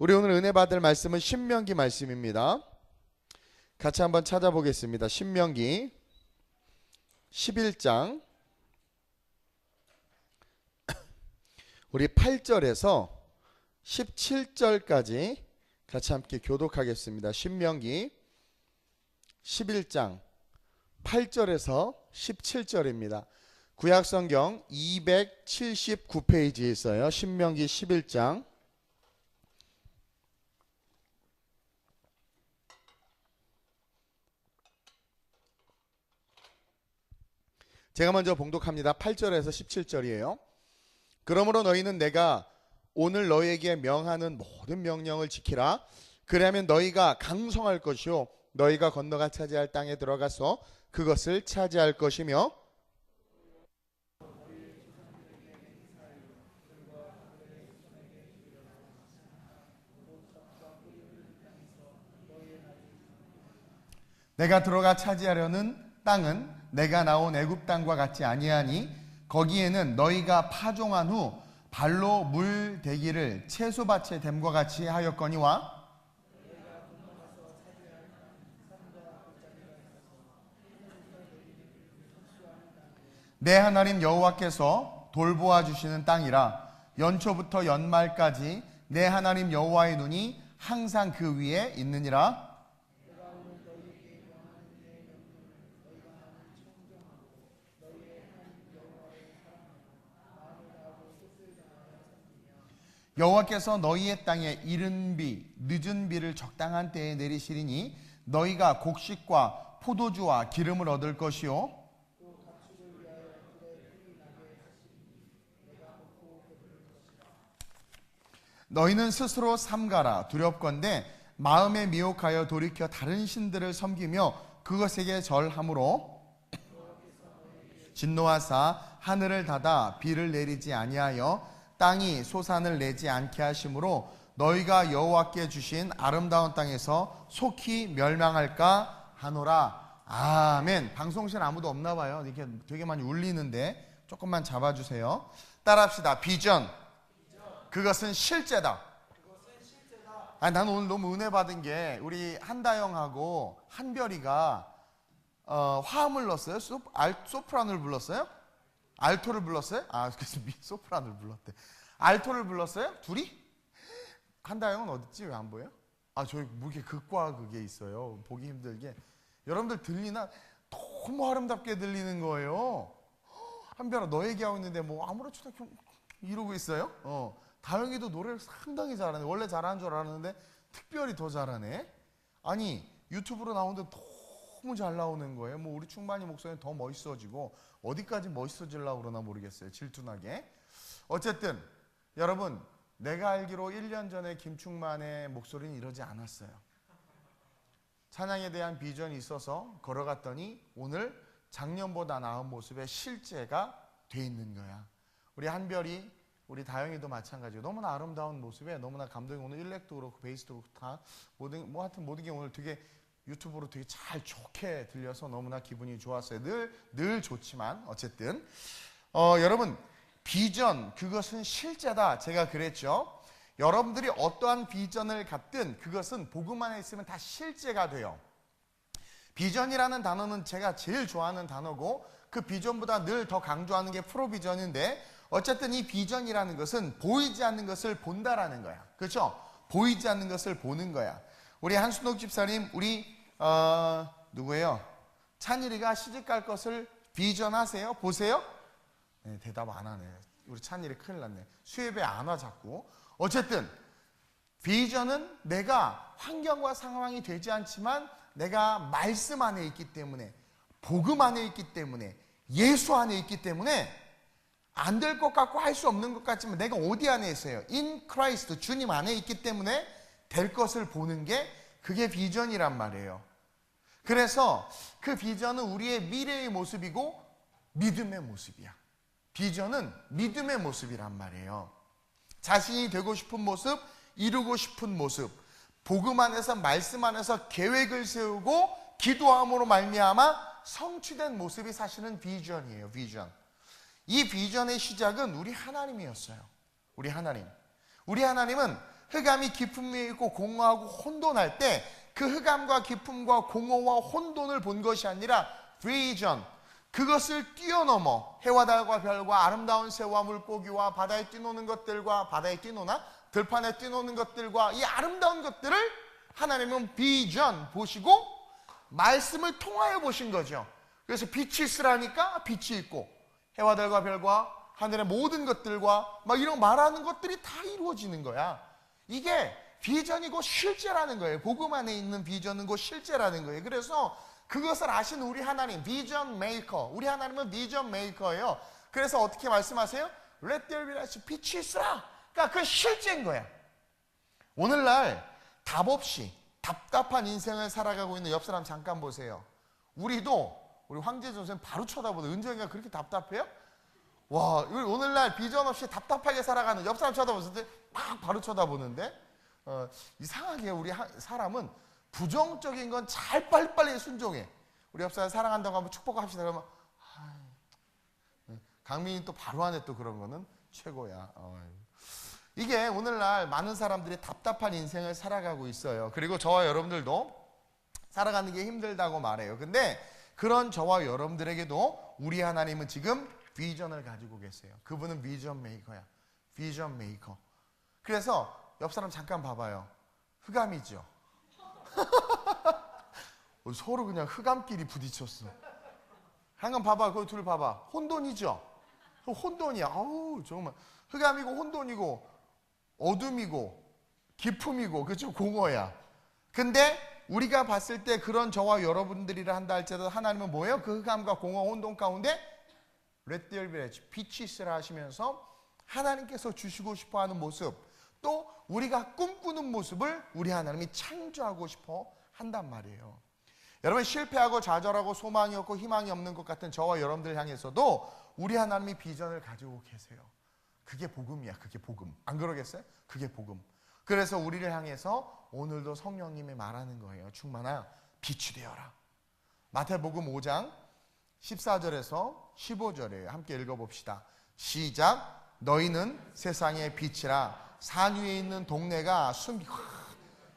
우리 오늘 은혜 받을 말씀은 신명기 말씀입니다. 같이 한번 찾아보겠습니다. 신명기 11장 우리 8절에서 17절까지 같이 함께 교독하겠습니다. 신명기 11장 8절에서 17절입니다. 구약성경 279페이지에 있어요. 신명기 11장 제가 먼저 봉독합니다. 8절에서 17절이에요. 그러므로 너희는 내가 오늘 너희에게 명하는 모든 명령을 지키라. 그리하면 너희가 강성할 것이요 너희가 건너가 차지할 땅에 들어가서 그것을 차지할 것이며 내가 들어가 차지하려는 땅은 내가 나온 애굽 땅과 같지 아니하니 거기에는 너희가 파종한 후 발로 물 대기를 채소밭에 댐과 같이 하였거니와 내 하나님 여호와께서 돌보아 주시는 땅이라. 연초부터 연말까지 내 하나님 여호와의 눈이 항상 그 위에 있느니라. 여호와께서 너희의 땅에 이른 비, 늦은 비를 적당한 때에 내리시리니 너희가 곡식과 포도주와 기름을 얻을 것이요 너희는 스스로 삼가라. 두렵건대 마음에 미혹하여 돌이켜 다른 신들을 섬기며 그것에게 절함으로 진노하사 하늘을 닫아 비를 내리지 아니하여 땅이 소산을 내지 않게 하심으로 너희가 여호와께 주신 아름다운 땅에서 속히 멸망할까 하노라. 아멘. 방송실 아무도 없나 봐요. 이렇게 되게 많이 울리는데 조금만 잡아주세요. 따라합시다. 비전. 그것은 실제다. 아니, 난 오늘 너무 은혜 받은 게 우리 한다영하고 한별이가 화음을 넣었어요. 소프라노를 불렀어요? 알토를 불렀어요? 그래서 소프라노를 불렀대. 알토를 불렀어요? 둘이? 한다영은 어딨지? 왜 안 보여요? 저희 무게 극과 극에 있어요. 보기 힘들게. 여러분들 들리나? 너무 아름답게 들리는 거예요. 한별아, 너 얘기하고 있는데 뭐 아무렇지도 않게 이러고 있어요. 다영이도 노래를 상당히 잘하네. 원래 잘하는 줄 알았는데 특별히 더 잘하네. 아니, 유튜브로 나오는데 너무 잘 나오는 거예요. 뭐 우리 충만이 목소리는 더 멋있어지고 어디까지 멋있어지려고 그러나 모르겠어요. 질투나게. 어쨌든 여러분, 내가 알기로 1년 전에 김충만의 목소리는 이러지 않았어요. 찬양에 대한 비전이 있어서 걸어갔더니 오늘 작년보다 나은 모습의 실제가 돼 있는 거야. 우리 한별이, 우리 다영이도 마찬가지고 너무나 아름다운 모습에 너무나 감동이. 오늘 일렉도 그렇고 베이스도 그렇고 다 하여튼 모든 게 오늘 되게 유튜브로 되게 잘 좋게 들려서 너무나 기분이 좋았어요. 늘 좋지만 어쨌든 여러분, 비전 그것은 실제다. 제가 그랬죠. 여러분들이 어떠한 비전을 갖든 그것은 복음 안에 있으면 다 실제가 돼요. 비전이라는 단어는 제가 제일 좋아하는 단어고 그 비전보다 늘 더 강조하는 게 프로비전인데 어쨌든 이 비전이라는 것은 보이지 않는 것을 본다라는 거야. 그렇죠? 보이지 않는 것을 보는 거야. 우리 한순옥 집사님, 우리 누구예요? 찬일이가 시집갈 것을 비전하세요? 보세요? 네, 대답 안 하네. 우리 찬일이 큰일 났네. 수협에 안 와 자꾸. 어쨌든 비전은 내가 환경과 상황이 되지 않지만 내가 말씀 안에 있기 때문에, 복음 안에 있기 때문에, 예수 안에 있기 때문에 안 될 것 같고 할 수 없는 것 같지만 내가 어디 안에 있어요? In Christ, 주님 안에 있기 때문에 될 것을 보는 게 그게 비전이란 말이에요. 그래서 그 비전은 우리의 미래의 모습이고 믿음의 모습이야. 비전은 믿음의 모습이란 말이에요. 자신이 되고 싶은 모습, 이루고 싶은 모습, 복음 안에서 말씀 안에서 계획을 세우고 기도함으로 말미암아 성취된 모습이 사실은 비전이에요. 비전. 이 비전의 시작은 우리 하나님이었어요. 우리 하나님은 흑암이 깊음 위에 있고 공허하고 혼돈할 때 그 흑암과 깊음과 공허와 혼돈을 본 것이 아니라 비전, 그것을 뛰어넘어 해와 달과 별과 아름다운 새와 물고기와 바다에 뛰노는 것들과, 바다에 뛰노나 들판에 뛰노는 것들과 이 아름다운 것들을 하나님은 비전 보시고 말씀을 통하여 보신 거죠. 그래서 빛이 있으라니까 빛이 있고 해와 달과 별과 하늘의 모든 것들과 막 이런 말하는 것들이 다 이루어지는 거야. 이게 비전이고 실제라는 거예요. 복음 안에 있는 비전은 곧 실제라는 거예요. 그래서 그것을 아신 우리 하나님, 비전 메이커, 우리 하나님은 비전 메이커예요. 그래서 어떻게 말씀하세요? Let there be light, 빛이 있으라. 그러니까 그 실제인 거야. 오늘날 답 없이 답답한 인생을 살아가고 있는 옆 사람 잠깐 보세요. 우리 황재준 선생님 바로 쳐다보다 은정이가 그렇게 답답해요? 와, 오늘날 비전 없이 답답하게 살아가는 옆 사람 쳐다봤을 때 막 바로 쳐다보는데 이상하게 우리 사람은 부정적인 건 잘 빨리빨리 순종해. 우리 옆 사람 사랑한다고 하면 축복합시다 그러면 강민이 또 바로 하네. 또 그런 거는 최고야. 이게 오늘날 많은 사람들이 답답한 인생을 살아가고 있어요. 그리고 저와 여러분들도 살아가는 게 힘들다고 말해요. 근데 그런 저와 여러분들에게도 우리 하나님은 지금 비전을 가지고 계세요. 그분은 비전 메이커야. 비전 메이커. 그래서 옆 사람 잠깐 봐봐요. 흑암이죠. 서로 그냥 흑암끼리 부딪혔어. 한번 봐봐. 거기 둘 봐봐. 혼돈이죠. 혼돈이야. 아우 정말 흑암이고 혼돈이고 어둠이고 깊음이고 그렇죠. 공허야. 근데 우리가 봤을 때 그런 저와 여러분들이라 한다 할지라도 하나님은 뭐예요? 그 흑암과 공허 혼돈 가운데 Let there be light, 빛이 있으라 하시면서 하나님께서 주시고 싶어하는 모습, 또 우리가 꿈꾸는 모습을 우리 하나님이 창조하고 싶어 한단 말이에요. 여러분, 실패하고 좌절하고 소망이 없고 희망이 없는 것 같은 저와 여러분들 향해서도 우리 하나님이 비전을 가지고 계세요. 그게 복음이야. 그게 복음. 안 그러겠어요? 그게 복음. 그래서 우리를 향해서 오늘도 성령님이 말하는 거예요. 충만아, 빛이 되어라. 마태복음 5장 14절에서 15절이에요. 함께 읽어봅시다. 시작. 너희는 세상의 빛이라. 산 위에 있는 동네가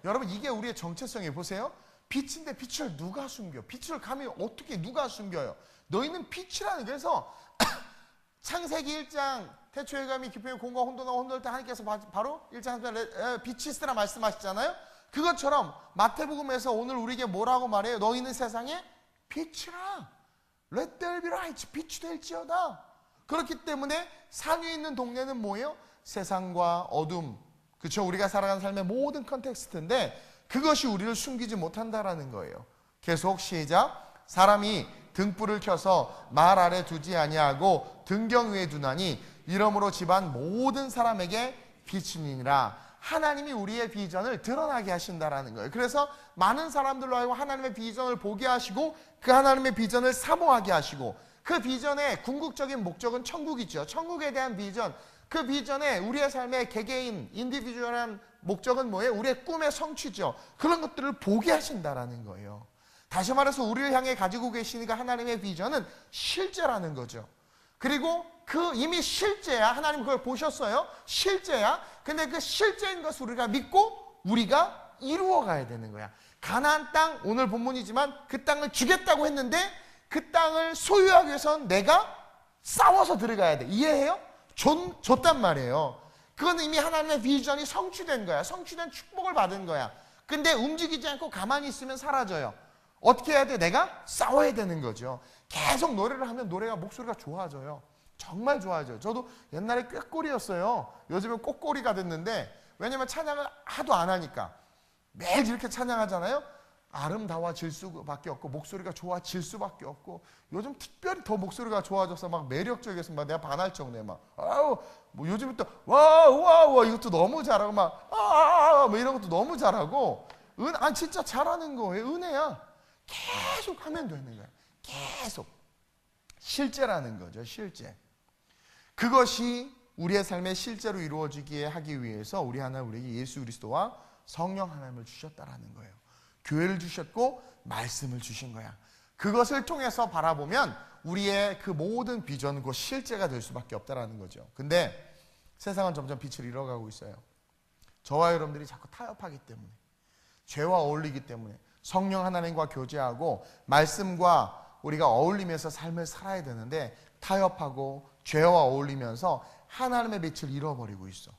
여러분, 이게 우리의 정체성이에요. 보세요. 빛인데 빛을 누가 숨겨? 빛을 감히 어떻게 누가 숨겨요? 너희는 빛이라는. 그래서 창세기 1장 태초에 감히 깊음이 공과 혼돈하고 혼돈할 때 하나님께서 바로 1장 3절 빛이 있으라 말씀하시잖아요. 그것처럼 마태복음에서 오늘 우리에게 뭐라고 말해요? 너희는 세상에 빛이라. Let there be light. 빛이 될지어다. 그렇기 때문에 산 위에 있는 동네는 뭐예요? 세상과 어둠, 그렇죠? 우리가 살아가는 삶의 모든 컨텍스트인데 그것이 우리를 숨기지 못한다라는 거예요. 계속 시작. 사람이 등불을 켜서 말 아래 두지 아니하고 등경 위에 두나니 이러므로 집안 모든 사람에게 빛이니라. 하나님이 우리의 비전을 드러나게 하신다라는 거예요. 그래서 많은 사람들로 하여금 하나님의 비전을 보게 하시고 그 하나님의 비전을 사모하게 하시고 그 비전의 궁극적인 목적은 천국이죠. 천국에 대한 비전, 그 비전에 우리의 삶의 개개인 인디비주얼한 목적은 뭐예요? 우리의 꿈의 성취죠. 그런 것들을 보게 하신다라는 거예요. 다시 말해서 우리를 향해 가지고 계시니까 하나님의 비전은 실제라는 거죠. 그리고 그 이미 실제야. 하나님 그걸 보셨어요. 실제야. 근데 그 실제인 것을 우리가 믿고 우리가 이루어가야 되는 거야. 가나안 땅, 오늘 본문이지만 그 땅을 주겠다고 했는데 그 땅을 소유하기 위해서는 내가 싸워서 들어가야 돼. 이해해요? 줬단 말이에요. 그건 이미 하나님의 비전이 성취된 거야. 성취된 축복을 받은 거야. 근데 움직이지 않고 가만히 있으면 사라져요. 어떻게 해야 돼? 내가 싸워야 되는 거죠. 계속 노래를 하면 노래가 목소리가 좋아져요. 정말 좋아져요. 저도 옛날에 꾀꼬리였어요. 요즘은 꽃꼬리가 됐는데, 왜냐면 찬양을 하도 안 하니까 매일 이렇게 찬양하잖아요. 아름다워질 수밖에 없고 목소리가 좋아질 수밖에 없고, 요즘 특별히 더 목소리가 좋아져서 막 매력적이어서 막 내가 반할 정도에 막 아우 뭐 요즘은 또 와 이것도 너무 잘하고 막 뭐 이런 것도 너무 잘하고 진짜 잘하는 거예요. 은혜야. 계속 하면 되는 거야. 계속 실제라는 거죠. 실제. 그것이 우리의 삶에 실제로 이루어지게 하기 위해서 우리 하나님 우리에게 예수 그리스도와 성령 하나님을 주셨다라는 거예요. 교회를 주셨고 말씀을 주신 거야. 그것을 통해서 바라보면 우리의 그 모든 비전은 곧 실제가 될 수밖에 없다라는 거죠. 근데 세상은 점점 빛을 잃어가고 있어요. 저와 여러분들이 자꾸 타협하기 때문에, 죄와 어울리기 때문에, 성령 하나님과 교제하고 말씀과 우리가 어울리면서 삶을 살아야 되는데 타협하고 죄와 어울리면서 하나님의 빛을 잃어버리고 있어.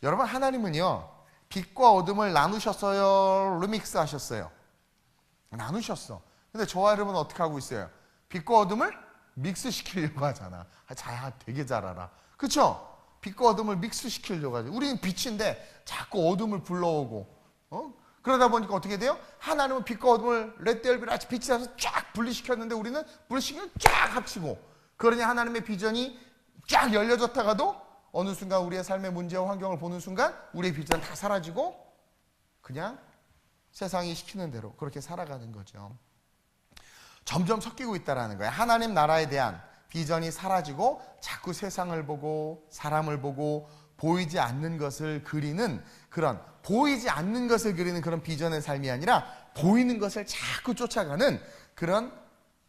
여러분, 하나님은요 빛과 어둠을 나누셨어요, 리믹스 하셨어요? 나누셨어. 근데 저와 여러분은 어떻게 하고 있어요? 빛과 어둠을 믹스 시키려고 하잖아. 자야 되게 잘 알아. 그쵸? 빛과 어둠을 믹스 시키려고 하죠. 우리는 빛인데 자꾸 어둠을 불러오고, 그러다 보니까 어떻게 돼요? 하나님은 빛과 어둠을 렛데얼비라치 빛이 나서 쫙 분리시켰는데 우리는 분리시키면 쫙 합치고, 그러니 하나님의 비전이 쫙 열려졌다가도 어느 순간 우리의 삶의 문제와 환경을 보는 순간 우리의 비전은 다 사라지고 그냥 세상이 시키는 대로 그렇게 살아가는 거죠. 점점 섞이고 있다는 거예요. 하나님 나라에 대한 비전이 사라지고 자꾸 세상을 보고 사람을 보고 보이지 않는 것을 그리는 그런, 보이지 않는 것을 그리는 그런 비전의 삶이 아니라 보이는 것을 자꾸 쫓아가는 그런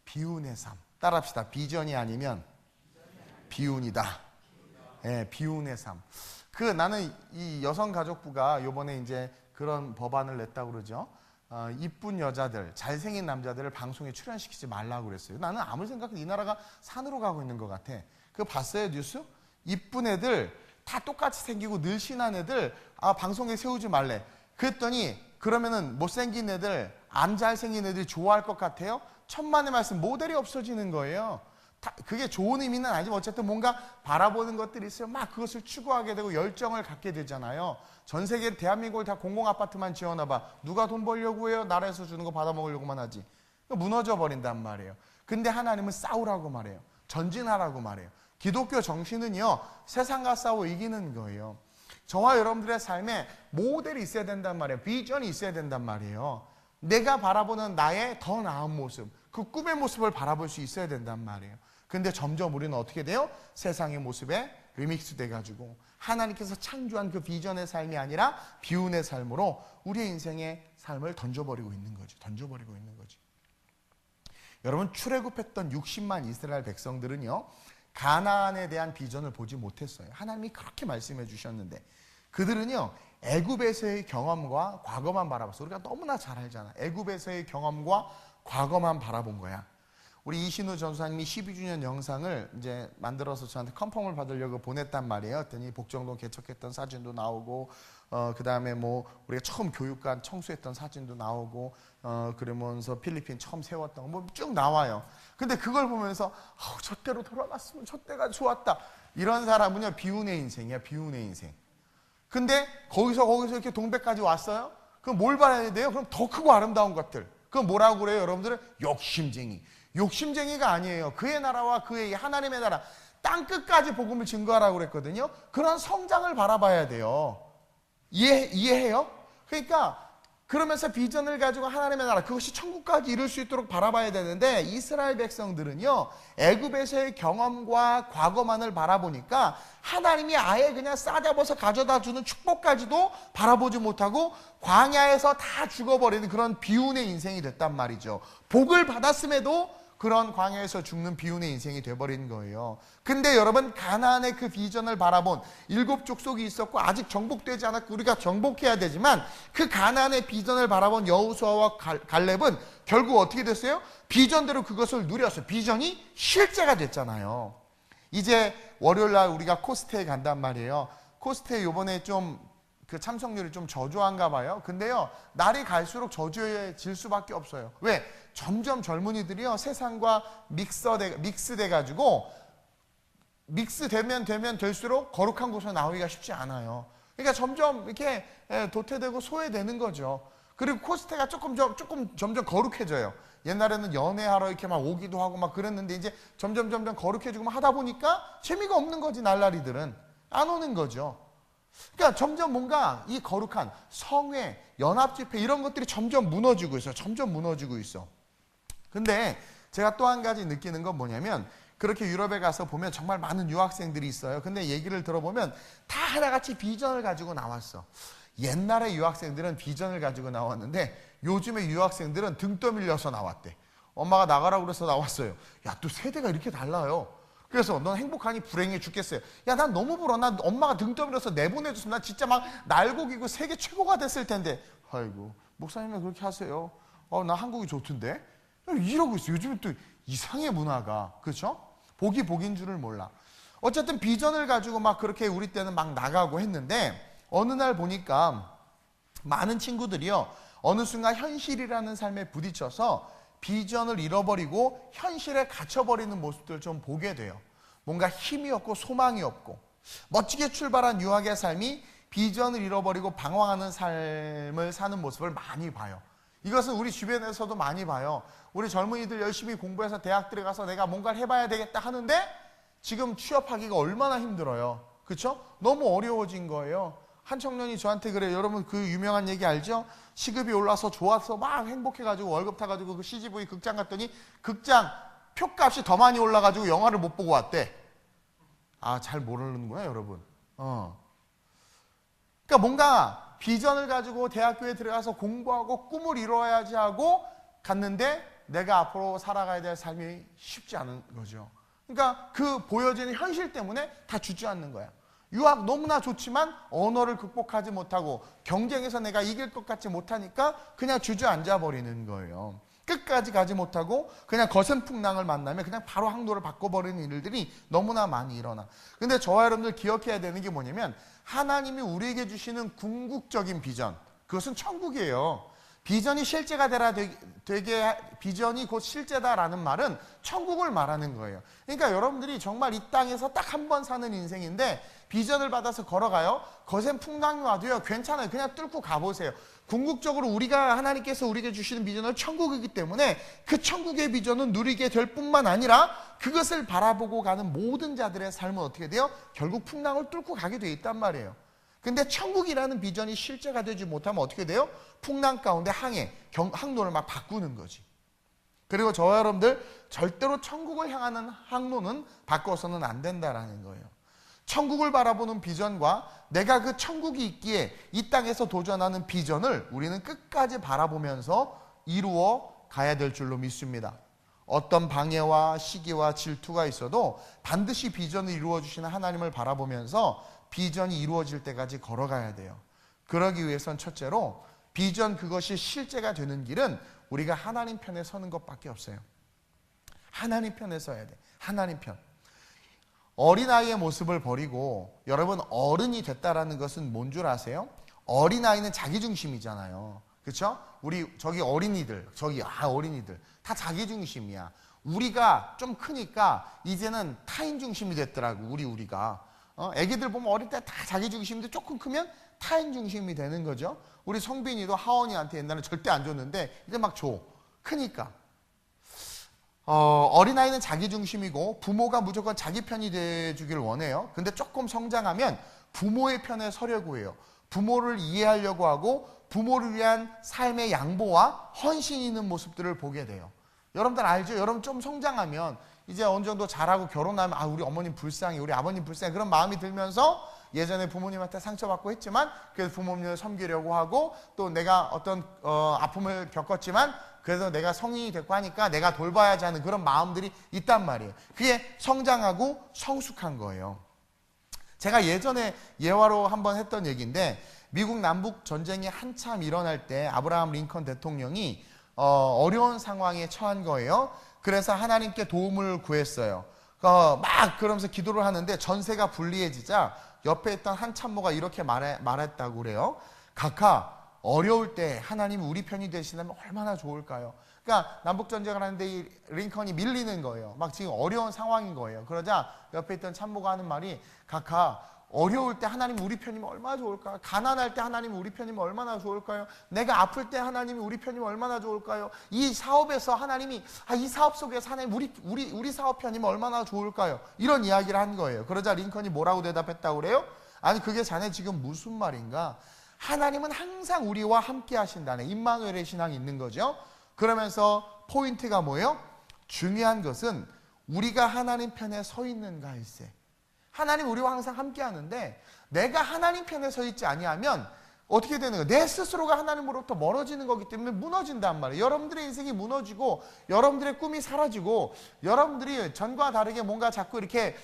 비운의 삶. 따라합시다. 비전이 아니면 비운이다. 예, 비운의 삶. 나는 이 여성가족부가 요번에 이제 그런 법안을 냈다고 그러죠. 이쁜 여자들, 잘생긴 남자들을 방송에 출연시키지 말라고 그랬어요. 나는 아무리 생각해도 이 나라가 산으로 가고 있는 것 같아. 그거 봤어요, 뉴스? 이쁜 애들, 다 똑같이 생기고 늘씬한 애들 방송에 세우지 말래. 그랬더니 그러면은 못생긴 애들, 안 잘생긴 애들이 좋아할 것 같아요? 천만의 말씀, 모델이 없어지는 거예요. 그게 좋은 의미는 아니지만 어쨌든 뭔가 바라보는 것들이 있어요. 막 그것을 추구하게 되고 열정을 갖게 되잖아요. 전 세계 대한민국을 다 공공아파트만 지어놔봐. 누가 돈 벌려고 해요? 나라에서 주는 거 받아먹으려고만 하지. 무너져 버린단 말이에요. 근데 하나님은 싸우라고 말해요. 전진하라고 말해요. 기독교 정신은요, 세상과 싸워 이기는 거예요. 저와 여러분들의 삶에 모델이 있어야 된단 말이에요. 비전이 있어야 된단 말이에요. 내가 바라보는 나의 더 나은 모습, 그 꿈의 모습을 바라볼 수 있어야 된단 말이에요. 근데 점점 우리는 어떻게 돼요? 세상의 모습에 리믹스 돼가지고 하나님께서 창조한 그 비전의 삶이 아니라 비운의 삶으로 우리의 인생의 삶을 던져버리고 있는 거죠. 던져버리고 있는 거죠. 여러분, 출애굽했던 60만 이스라엘 백성들은요, 가나안에 대한 비전을 보지 못했어요. 하나님이 그렇게 말씀해 주셨는데 그들은요, 애굽에서의 경험과 과거만 바라봤어. 우리가 너무나 잘 알잖아. 애굽에서의 경험과 과거만 바라본 거야. 우리 이신우 전사님이 12주년 영상을 이제 만들어서 저한테 컨펌을 받으려고 보냈단 말이에요. 그랬더니 복정동 개척했던 사진도 나오고, 그 다음에 뭐 우리가 처음 교육관 청소했던 사진도 나오고, 그러면서 필리핀 처음 세웠던 거 뭐 쭉 나와요. 근데 그걸 보면서 저 때로 돌아갔으면 저 때가 좋았다. 이런 사람은요, 비운의 인생이야. 비운의 인생. 근데 거기서 이렇게 동백까지 왔어요? 그럼 뭘 봐야 돼요? 그럼 더 크고 아름다운 것들. 그럼 뭐라고 그래요, 여러분들은? 욕심쟁이. 욕심쟁이가 아니에요. 그의 나라와 그의 하나님의 나라, 땅끝까지 복음을 증거하라고 그랬거든요. 그런 성장을 바라봐야 돼요. 이해해요? 그러니까 그러면서 비전을 가지고 하나님의 나라, 그것이 천국까지 이룰 수 있도록 바라봐야 되는데, 이스라엘 백성들은요, 애굽에서의 경험과 과거만을 바라보니까 하나님이 아예 그냥 싸잡아서 가져다 주는 축복까지도 바라보지 못하고 광야에서 다 죽어버리는 그런 비운의 인생이 됐단 말이죠. 복을 받았음에도 그런 광야에서 죽는 비운의 인생이 돼버린 거예요. 근데 여러분, 가나안의 그 비전을 바라본 7 족속이 있었고 아직 정복되지 않았고 우리가 정복해야 되지만, 그 가나안의 비전을 바라본 여호수아와 갈렙은 결국 어떻게 됐어요? 비전대로 그것을 누렸어요. 비전이 실제가 됐잖아요. 이제 월요일날 우리가 코스트에 간단 말이에요. 코스트에 요번에 좀 그 참석률이 좀 저조한가 봐요. 근데요, 날이 갈수록 저조해질 수밖에 없어요. 왜? 점점 젊은이들이요, 세상과 믹스돼가지고 믹스되면 될수록 거룩한 곳에 나오기가 쉽지 않아요. 그러니까 점점 이렇게 도태되고 소외되는 거죠. 그리고 코스트가 조금 점점 거룩해져요. 옛날에는 연애하러 이렇게 막 오기도 하고 막 그랬는데 이제 점점 거룩해지고 막 하다 보니까 재미가 없는 거지. 날라리들은 안 오는 거죠. 그러니까 점점 뭔가 이 거룩한 성회, 연합집회 이런 것들이 점점 무너지고 있어요. 점점 무너지고 있어. 근데 제가 또 한 가지 느끼는 건 뭐냐면, 그렇게 유럽에 가서 보면 정말 많은 유학생들이 있어요. 근데 얘기를 들어보면 다 하나같이 비전을 가지고 나왔어. 옛날에 유학생들은 비전을 가지고 나왔는데 요즘에 유학생들은 등 떠밀려서 나왔대. 엄마가 나가라고 그래서 나왔어요. 야, 또 세대가 이렇게 달라요. 그래서 넌 행복하니? 불행해 죽겠어요. 야, 난 너무 부러워. 난 엄마가 등 떠밀어서 내보내줬으면 난 진짜 막 날고기고 세계 최고가 됐을 텐데. 아이고, 목사님은 그렇게 하세요. 나 한국이 좋던데? 이러고 있어. 요즘은 또 이상해, 문화가. 그렇죠? 복이 복인 줄을 몰라. 어쨌든 비전을 가지고 막 그렇게 우리 때는 막 나가고 했는데, 어느 날 보니까 많은 친구들이요, 어느 순간 현실이라는 삶에 부딪혀서 비전을 잃어버리고 현실에 갇혀버리는 모습들을 좀 보게 돼요. 뭔가 힘이 없고 소망이 없고, 멋지게 출발한 유학의 삶이 비전을 잃어버리고 방황하는 삶을 사는 모습을 많이 봐요. 이것은 우리 주변에서도 많이 봐요. 우리 젊은이들 열심히 공부해서 대학 들어가서 내가 뭔가를 해봐야 되겠다 하는데 지금 취업하기가 얼마나 힘들어요. 그렇죠? 너무 어려워진 거예요. 한 청년이 저한테 그래요. 여러분 그 유명한 얘기 알죠? 시급이 올라서 좋아서 막 행복해가지고 월급 타가지고 그 CGV 극장 갔더니 극장 표값이 더 많이 올라가지고 영화를 못 보고 왔대. 아, 잘 모르는구나 여러분. 그러니까 뭔가 비전을 가지고 대학교에 들어가서 공부하고 꿈을 이루어야지 하고 갔는데 내가 앞으로 살아가야 될 삶이 쉽지 않은 거죠. 그러니까 그 보여지는 현실 때문에 다 주저앉는 거야. 유학 너무나 좋지만 언어를 극복하지 못하고 경쟁에서 내가 이길 것 같지 못하니까 그냥 주저앉아 버리는 거예요. 끝까지 가지 못하고 그냥 거센 풍랑을 만나면 그냥 바로 항로를 바꿔버리는 일들이 너무나 많이 일어나. 근데 저와 여러분들 기억해야 되는 게 뭐냐면 하나님이 우리에게 주시는 궁극적인 비전, 그것은 천국이에요. 비전이 실제가 되게 비전이 곧 실제다라는 말은 천국을 말하는 거예요. 그러니까 여러분들이 정말 이 땅에서 딱 한 번 사는 인생인데 비전을 받아서 걸어가요. 거센 풍랑이 와도요, 괜찮아요. 그냥 뚫고 가보세요. 궁극적으로 하나님께서 우리에게 주시는 비전은 천국이기 때문에 그 천국의 비전은 누리게 될 뿐만 아니라 그것을 바라보고 가는 모든 자들의 삶은 어떻게 돼요? 결국 풍랑을 뚫고 가게 돼 있단 말이에요. 근데 천국이라는 비전이 실제가 되지 못하면 어떻게 돼요? 풍랑 가운데 항로를 막 바꾸는 거지. 그리고 저와 여러분들 절대로 천국을 향하는 항로는 바꿔서는 안 된다라는 거예요. 천국을 바라보는 비전과 내가 그 천국이 있기에 이 땅에서 도전하는 비전을 우리는 끝까지 바라보면서 이루어 가야 될 줄로 믿습니다. 어떤 방해와 시기와 질투가 있어도 반드시 비전을 이루어 주시는 하나님을 바라보면서 비전이 이루어질 때까지 걸어가야 돼요. 그러기 위해선 첫째로 비전 그것이 실제가 되는 길은 우리가 하나님 편에 서는 것밖에 없어요. 하나님 편에 서야 돼. 하나님 편. 어린아이의 모습을 버리고 여러분 어른이 됐다라는 것은 뭔 줄 아세요? 어린아이는 자기중심이잖아요. 그렇죠? 우리 저기 어린이들 어린이들 다 자기중심이야. 우리가 좀 크니까 이제는 타인중심이 됐더라고. 우리가 애기들 보면 어릴 때 다 자기중심인데 조금 크면 타인중심이 되는 거죠. 우리 성빈이도 하원이한테 옛날에 절대 안 줬는데 이제 막 줘. 크니까. 어린아이는 자기중심이고 부모가 무조건 자기 편이 돼주길 원해요. 근데 조금 성장하면 부모의 편에 서려고 해요. 부모를 이해하려고 하고 부모를 위한 삶의 양보와 헌신이 있는 모습들을 보게 돼요. 여러분들 알죠? 여러분 좀 성장하면 이제 어느 정도 잘하고 결혼하면 우리 어머님 불쌍해, 우리 아버님 불쌍해, 그런 마음이 들면서 예전에 부모님한테 상처받고 했지만 그래서 부모님을 섬기려고 하고 또 내가 어떤 아픔을 겪었지만 그래서 내가 성인이 됐고 하니까 내가 돌봐야지 하는 그런 마음들이 있단 말이에요. 그게 성장하고 성숙한 거예요. 제가 예전에 예화로 한번 했던 얘기인데 미국 남북 전쟁이 한참 일어날 때 아브라함 링컨 대통령이 어려운 상황에 처한 거예요. 그래서 하나님께 도움을 구했어요. 막 그러면서 기도를 하는데 전세가 불리해지자 옆에 있던 한 참모가 이렇게 말했다고 그래요. 각하, 어려울 때 하나님 우리 편이 되시다면 얼마나 좋을까요? 그러니까 남북전쟁을 하는데 이 링컨이 밀리는 거예요. 막 지금 어려운 상황인 거예요. 그러자 옆에 있던 참모가 하는 말이, 각하, 어려울 때 하나님 우리 편이면 얼마나 좋을까요? 가난할 때 하나님 우리 편이면 얼마나 좋을까요? 내가 아플 때 하나님이 우리 편이면 얼마나 좋을까요? 이 사업에서 하나님이 이 사업 속에서 하나님 우리 사업 편이면 얼마나 좋을까요? 이런 이야기를 한 거예요. 그러자 링컨이 뭐라고 대답했다고 그래요? 아니 그게 자네 지금 무슨 말인가? 하나님은 항상 우리와 함께 하신다네. 임마누엘의 신앙이 있는 거죠. 그러면서 포인트가 뭐예요? 중요한 것은 우리가 하나님 편에 서 있는가일세. 하나님 우리와 항상 함께 하는데 내가 하나님 편에 서 있지 아니하면 어떻게 되는 거예요? 내 스스로가 하나님으로부터 멀어지는 거기 때문에 무너진단 말이에요. 여러분들의 인생이 무너지고 여러분들의 꿈이 사라지고 여러분들이 전과 다르게 뭔가 자꾸 이렇게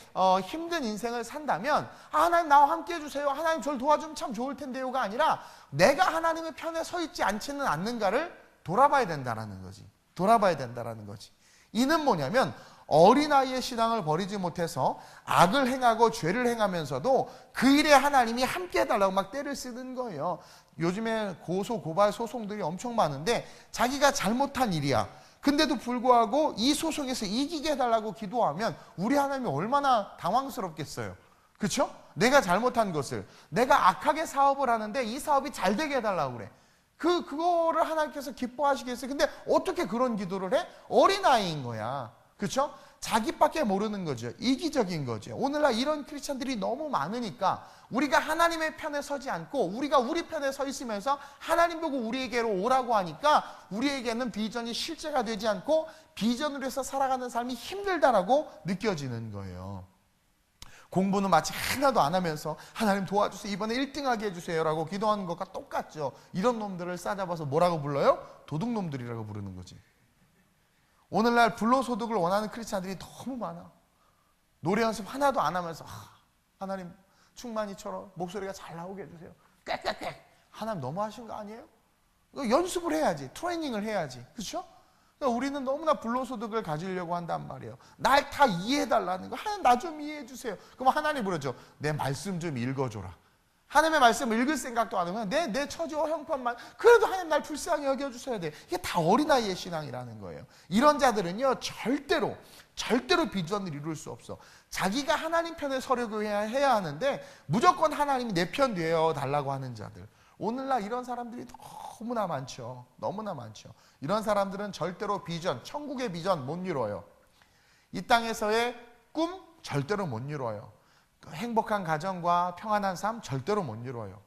힘든 인생을 산다면 하나님 나와 함께 해주세요. 하나님 저를 도와주면 참 좋을 텐데요가 아니라 내가 하나님의 편에 서 있지 않지는 않는가를 돌아봐야 된다는 거지. 돌아봐야 된다는 거지. 이는 뭐냐면 어린아이의 신앙을 버리지 못해서 악을 행하고 죄를 행하면서도 그 일에 하나님이 함께 해달라고 막 떼를 쓰는 거예요. 요즘에 고소 고발 소송들이 엄청 많은데 자기가 잘못한 일이야. 근데도 불구하고 이 소송에서 이기게 해달라고 기도하면 우리 하나님이 얼마나 당황스럽겠어요. 그렇죠? 내가 잘못한 것을, 내가 악하게 사업을 하는데 이 사업이 잘 되게 해달라고 그래. 그거를 하나님께서 기뻐하시겠어요? 근데 어떻게 그런 기도를 해? 어린아이인 거야. 그렇죠? 자기밖에 모르는 거죠. 이기적인 거죠. 오늘날 이런 크리스찬들이 너무 많으니까 우리가 하나님의 편에 서지 않고 우리가 우리 편에 서 있으면서 하나님 보고 우리에게로 오라고 하니까 우리에게는 비전이 실제가 되지 않고 비전으로 해서 살아가는 삶이 힘들다라고 느껴지는 거예요. 공부는 마치 하나도 안 하면서 하나님 도와주세요. 이번에 1등하게 해주세요 라고 기도하는 것과 똑같죠. 이런 놈들을 싸잡아서 뭐라고 불러요? 도둑놈들이라고 부르는 거지. 오늘날 불로소득을 원하는 크리스찬들이 너무 많아. 노래 연습 하나도 안 하면서 하나님 충만이처럼 목소리가 잘 나오게 해주세요. 꽥꽥꽥. 하나님 너무 하신 거 아니에요? 연습을 해야지. 트레이닝을 해야지. 그렇죠? 그러니까 우리는 너무나 불로소득을 가지려고 한단 말이에요. 날 다 이해해달라는 거. 하나님 나 좀 이해해주세요. 그럼 하나님 그러죠. 내 말씀 좀 읽어줘라. 하나님의 말씀을 읽을 생각도 안 하면 내 처지와 형편만 그래도 하나님 날 불쌍히 여겨주셔야 돼. 이게 다 어린아이의 신앙이라는 거예요. 이런 자들은요 절대로 비전을 이룰 수 없어. 자기가 하나님 편에 서려고 해야 하는데 무조건 하나님이 내 편 되어 달라고 하는 자들. 오늘날 이런 사람들이 너무나 많죠. 너무나 많죠. 이런 사람들은 절대로 비전, 천국의 비전 못 이뤄요. 이 땅에서의 꿈 절대로 못 이뤄요. 행복한 가정과 평안한 삶 절대로 못 이뤄요.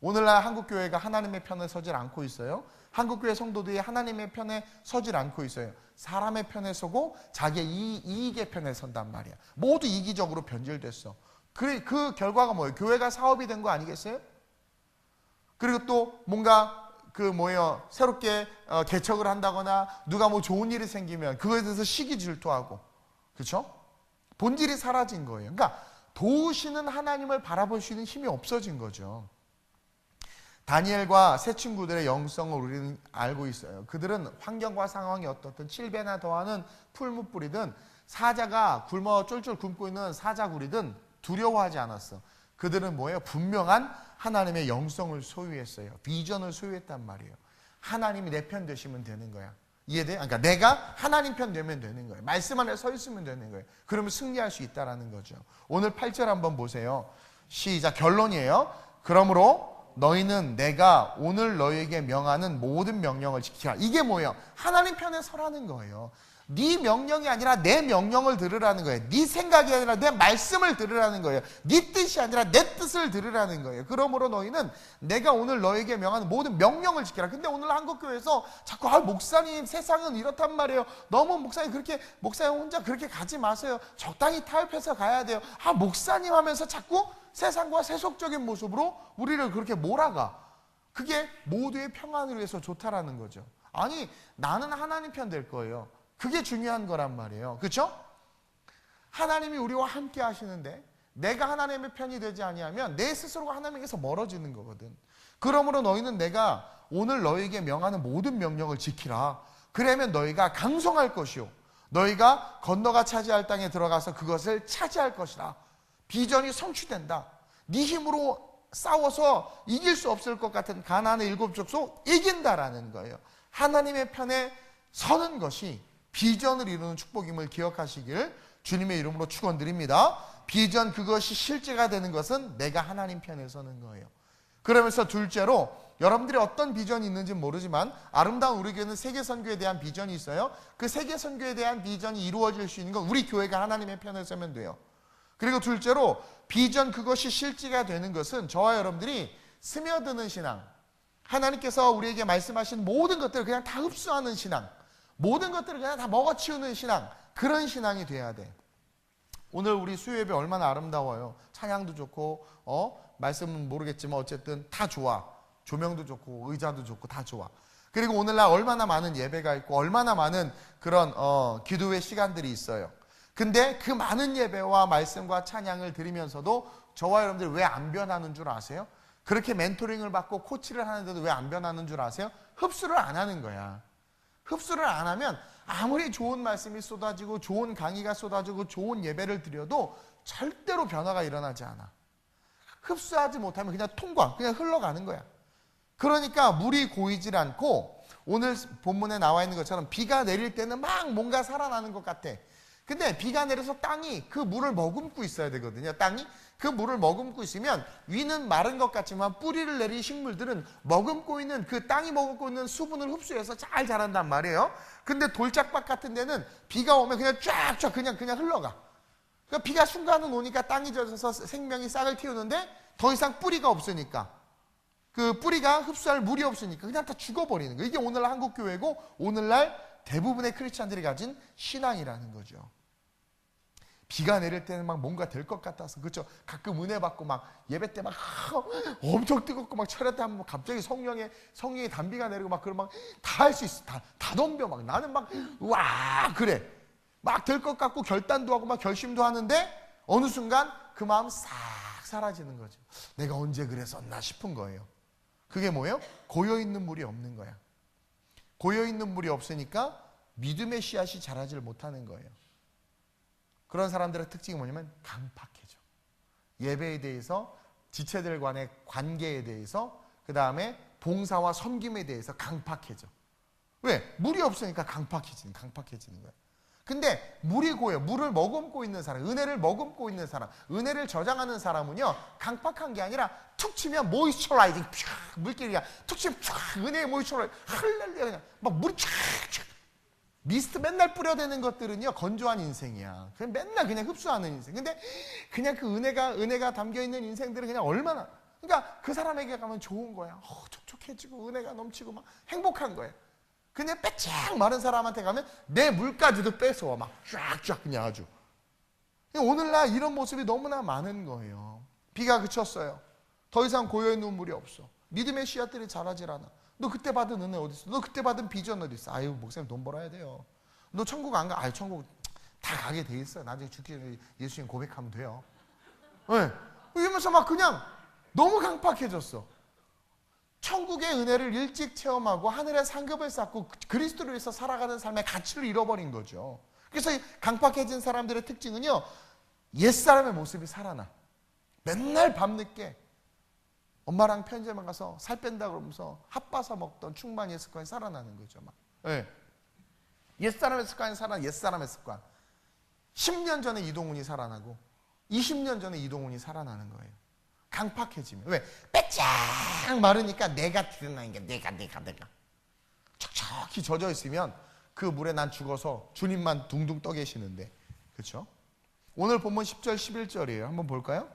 오늘날 한국교회가 하나님의 편에 서질 않고 있어요. 한국교회 성도들이 하나님의 편에 서질 않고 있어요. 사람의 편에 서고 자기의 이익의 편에 선단 말이야. 모두 이기적으로 변질됐어. 그 결과가 뭐예요? 교회가 사업이 된 거 아니겠어요? 그리고 또 뭔가 새롭게 개척을 한다거나 누가 뭐 좋은 일이 생기면 그거에 대해서 시기 질투하고, 그렇죠? 본질이 사라진 거예요. 그러니까 도우시는 하나님을 바라볼 수 있는 힘이 없어진 거죠. 다니엘과 세 친구들의 영성을 우리는 알고 있어요. 그들은 환경과 상황이 어떻든 7배나 더하는 풀무불이든 사자가 굶어 쫄쫄 굶고 있는 사자굴이든 두려워하지 않았어. 그들은 뭐예요? 분명한 하나님의 영성을 소유했어요. 비전을 소유했단 말이에요. 하나님이 내 편 되시면 되는 거야. 이해돼? 그러니까 내가 하나님 편 되면 되는 거예요. 말씀 안에 서 있으면 되는 거예요. 그러면 승리할 수 있다는 거죠. 오늘 8절 한번 보세요. 시작. 결론이에요. 그러므로 너희는 내가 오늘 너희에게 명하는 모든 명령을 지키라. 이게 뭐예요? 하나님 편에 서라는 거예요. 네 명령이 아니라 내 명령을 들으라는 거예요. 네 생각이 아니라 내 말씀을 들으라는 거예요. 네 뜻이 아니라 내 뜻을 들으라는 거예요. 그러므로 너희는 내가 오늘 너에게 명하는 모든 명령을 지켜라. 근데 오늘 한국교회에서 자꾸 목사님 세상은 이렇단 말이에요. 너무 목사님 혼자 그렇게 가지 마세요. 적당히 타협해서 가야 돼요. 목사님 하면서 자꾸 세상과 세속적인 모습으로 우리를 그렇게 몰아가. 그게 모두의 평안을 위해서 좋다라는 거죠. 아니, 나는 하나님 편 될 거예요. 그게 중요한 거란 말이에요. 그렇죠? 하나님이 우리와 함께 하시는데 내가 하나님의 편이 되지 아니하면 내 스스로가 하나님에게서 멀어지는 거거든. 그러므로 너희는 내가 오늘 너희에게 명하는 모든 명령을 지키라. 그러면 너희가 강성할 것이요 너희가 건너가 차지할 땅에 들어가서 그것을 차지할 것이라. 비전이 성취된다. 네 힘으로 싸워서 이길 수 없을 것 같은 가나안의 7족속 이긴다라는 거예요. 하나님의 편에 서는 것이 비전을 이루는 축복임을 기억하시길 주님의 이름으로 축원드립니다. 비전 그것이 실제가 되는 것은 내가 하나님 편에 서는 거예요. 그러면서 둘째로 여러분들이 어떤 비전이 있는지 모르지만 아름다운 우리 교회는 세계선교에 대한 비전이 있어요. 그 세계선교에 대한 비전이 이루어질 수 있는 건 우리 교회가 하나님의 편에 서면 돼요. 그리고 둘째로 비전 그것이 실제가 되는 것은 저와 여러분들이 스며드는 신앙, 하나님께서 우리에게 말씀하신 모든 것들을 그냥 다 흡수하는 신앙, 모든 것들을 그냥 다 먹어치우는 신앙, 그런 신앙이 돼야 돼. 오늘 우리 수요예배 얼마나 아름다워요. 찬양도 좋고 말씀은 모르겠지만 어쨌든 다 좋아. 조명도 좋고 의자도 좋고 다 좋아. 그리고 오늘날 얼마나 많은 예배가 있고 얼마나 많은 그런 기도의 시간들이 있어요. 근데 그 많은 예배와 말씀과 찬양을 드리면서도 저와 여러분들 왜 안 변하는 줄 아세요? 그렇게 멘토링을 받고 코치를 하는데도 왜 안 변하는 줄 아세요? 흡수를 안 하는 거야. 흡수를 안 하면 아무리 좋은 말씀이 쏟아지고 좋은 강의가 쏟아지고 좋은 예배를 드려도 절대로 변화가 일어나지 않아. 흡수하지 못하면 그냥 통과, 그냥 흘러가는 거야. 그러니까 물이 고이질 않고 오늘 본문에 나와 있는 것처럼 비가 내릴 때는 막 뭔가 살아나는 것 같아. 근데 비가 내려서 땅이 그 물을 머금고 있어야 되거든요. 땅이 그 물을 머금고 있으면 위는 마른 것 같지만 뿌리를 내린 식물들은 머금고 있는 그 땅이 머금고 있는 수분을 흡수해서 잘 자란단 말이에요. 근데 돌짝밭 같은 데는 비가 오면 그냥 쫙쫙 그냥 흘러가. 그러니까 비가 순간은 오니까 땅이 젖어서 생명이 싹을 틔우는데 더 이상 뿌리가 없으니까 그 뿌리가 흡수할 물이 없으니까 그냥 다 죽어버리는 거예요. 이게 오늘날 한국교회고 오늘날 대부분의 크리스찬들이 가진 신앙이라는 거죠. 비가 내릴 때는 막 뭔가 될 것 같아서 그렇죠. 가끔 은혜 받고 막 예배 때 막 엄청 뜨겁고 막 철야 때 하면 갑자기 성령의 단비가 내리고 막 그런 막 다 할 수 있어. 다 덤벼 막 나는 막 와 그래 막 될 것 같고 결단도 하고 막 결심도 하는데 어느 순간 그 마음 싹 사라지는 거죠. 내가 언제 그랬었나 싶은 거예요. 그게 뭐예요? 고여있는 물이 없는 거야. 고여있는 물이 없으니까 믿음의 씨앗이 자라질 못하는 거예요. 그런 사람들의 특징이 뭐냐면 강팍해져. 예배에 대해서, 지체들 간의 관계에 대해서, 그 다음에 봉사와 섬김에 대해서 강팍해져. 왜? 물이 없으니까 강팍해지는 거야. 근데 물이 고여, 물을 머금고 있는 사람, 은혜를 머금고 있는 사람, 은혜를 저장하는 사람은요 강팍한 게 아니라 툭 치면 모이스처라이징 물기가 툭 치면 은혜의 모이스처라이징 할렐루야 그냥 막 물이 촥 미스트 맨날 뿌려대는 것들은요 건조한 인생이야. 그냥 맨날 그냥 흡수하는 인생. 근데 그냥 그 은혜가 담겨있는 인생들은 그냥 얼마나, 그러니까 그 사람에게 가면 좋은 거야. 촉촉해지고 은혜가 넘치고 막 행복한 거야. 근데 빼짝 마른 사람한테 가면 내 물까지도 뺏어와 막 쫙쫙 그냥 아주. 오늘날 이런 모습이 너무나 많은 거예요. 비가 그쳤어요. 더 이상 고여있는 물이 없어. 믿음의 씨앗들이 자라질 않아. 너 그때 받은 은혜 어디 있어? 너 그때 받은 비전 어디 있어? 아유 목사님 돈 벌어야 돼요. 너 천국 안 가? 아유 천국 다 가게 돼 있어. 나중에 죽기 전에 예수님 고백하면 돼요. 네. 이러면서 막 그냥 너무 강팍해졌어. 천국의 은혜를 일찍 체험하고 하늘의 상급을 쌓고 그리스도로 위해서 살아가는 삶의 가치를 잃어버린 거죠. 그래서 강팍해진 사람들의 특징은요 옛사람의 모습이 살아나. 맨날 밤늦게 엄마랑 편의점에 가서 살 뺀다 그러면서 핫바사 먹던 충만이의 습관이 살아나는 거죠. 막. 네. 옛사람의 습관이 살아나. 옛사람의 습관. 10년 전에 이동훈이 살아나고 20년 전에 이동훈이 살아나는 거예요. 강팍해지면. 왜? 빼짝 마르니까 내가 드러나는 게 내가. 촉촉히 젖어 있으면 그 물에 난 죽어서 주님만 둥둥 떠 계시는데. 그렇죠? 오늘 본문 10절 11절이에요. 한번 볼까요?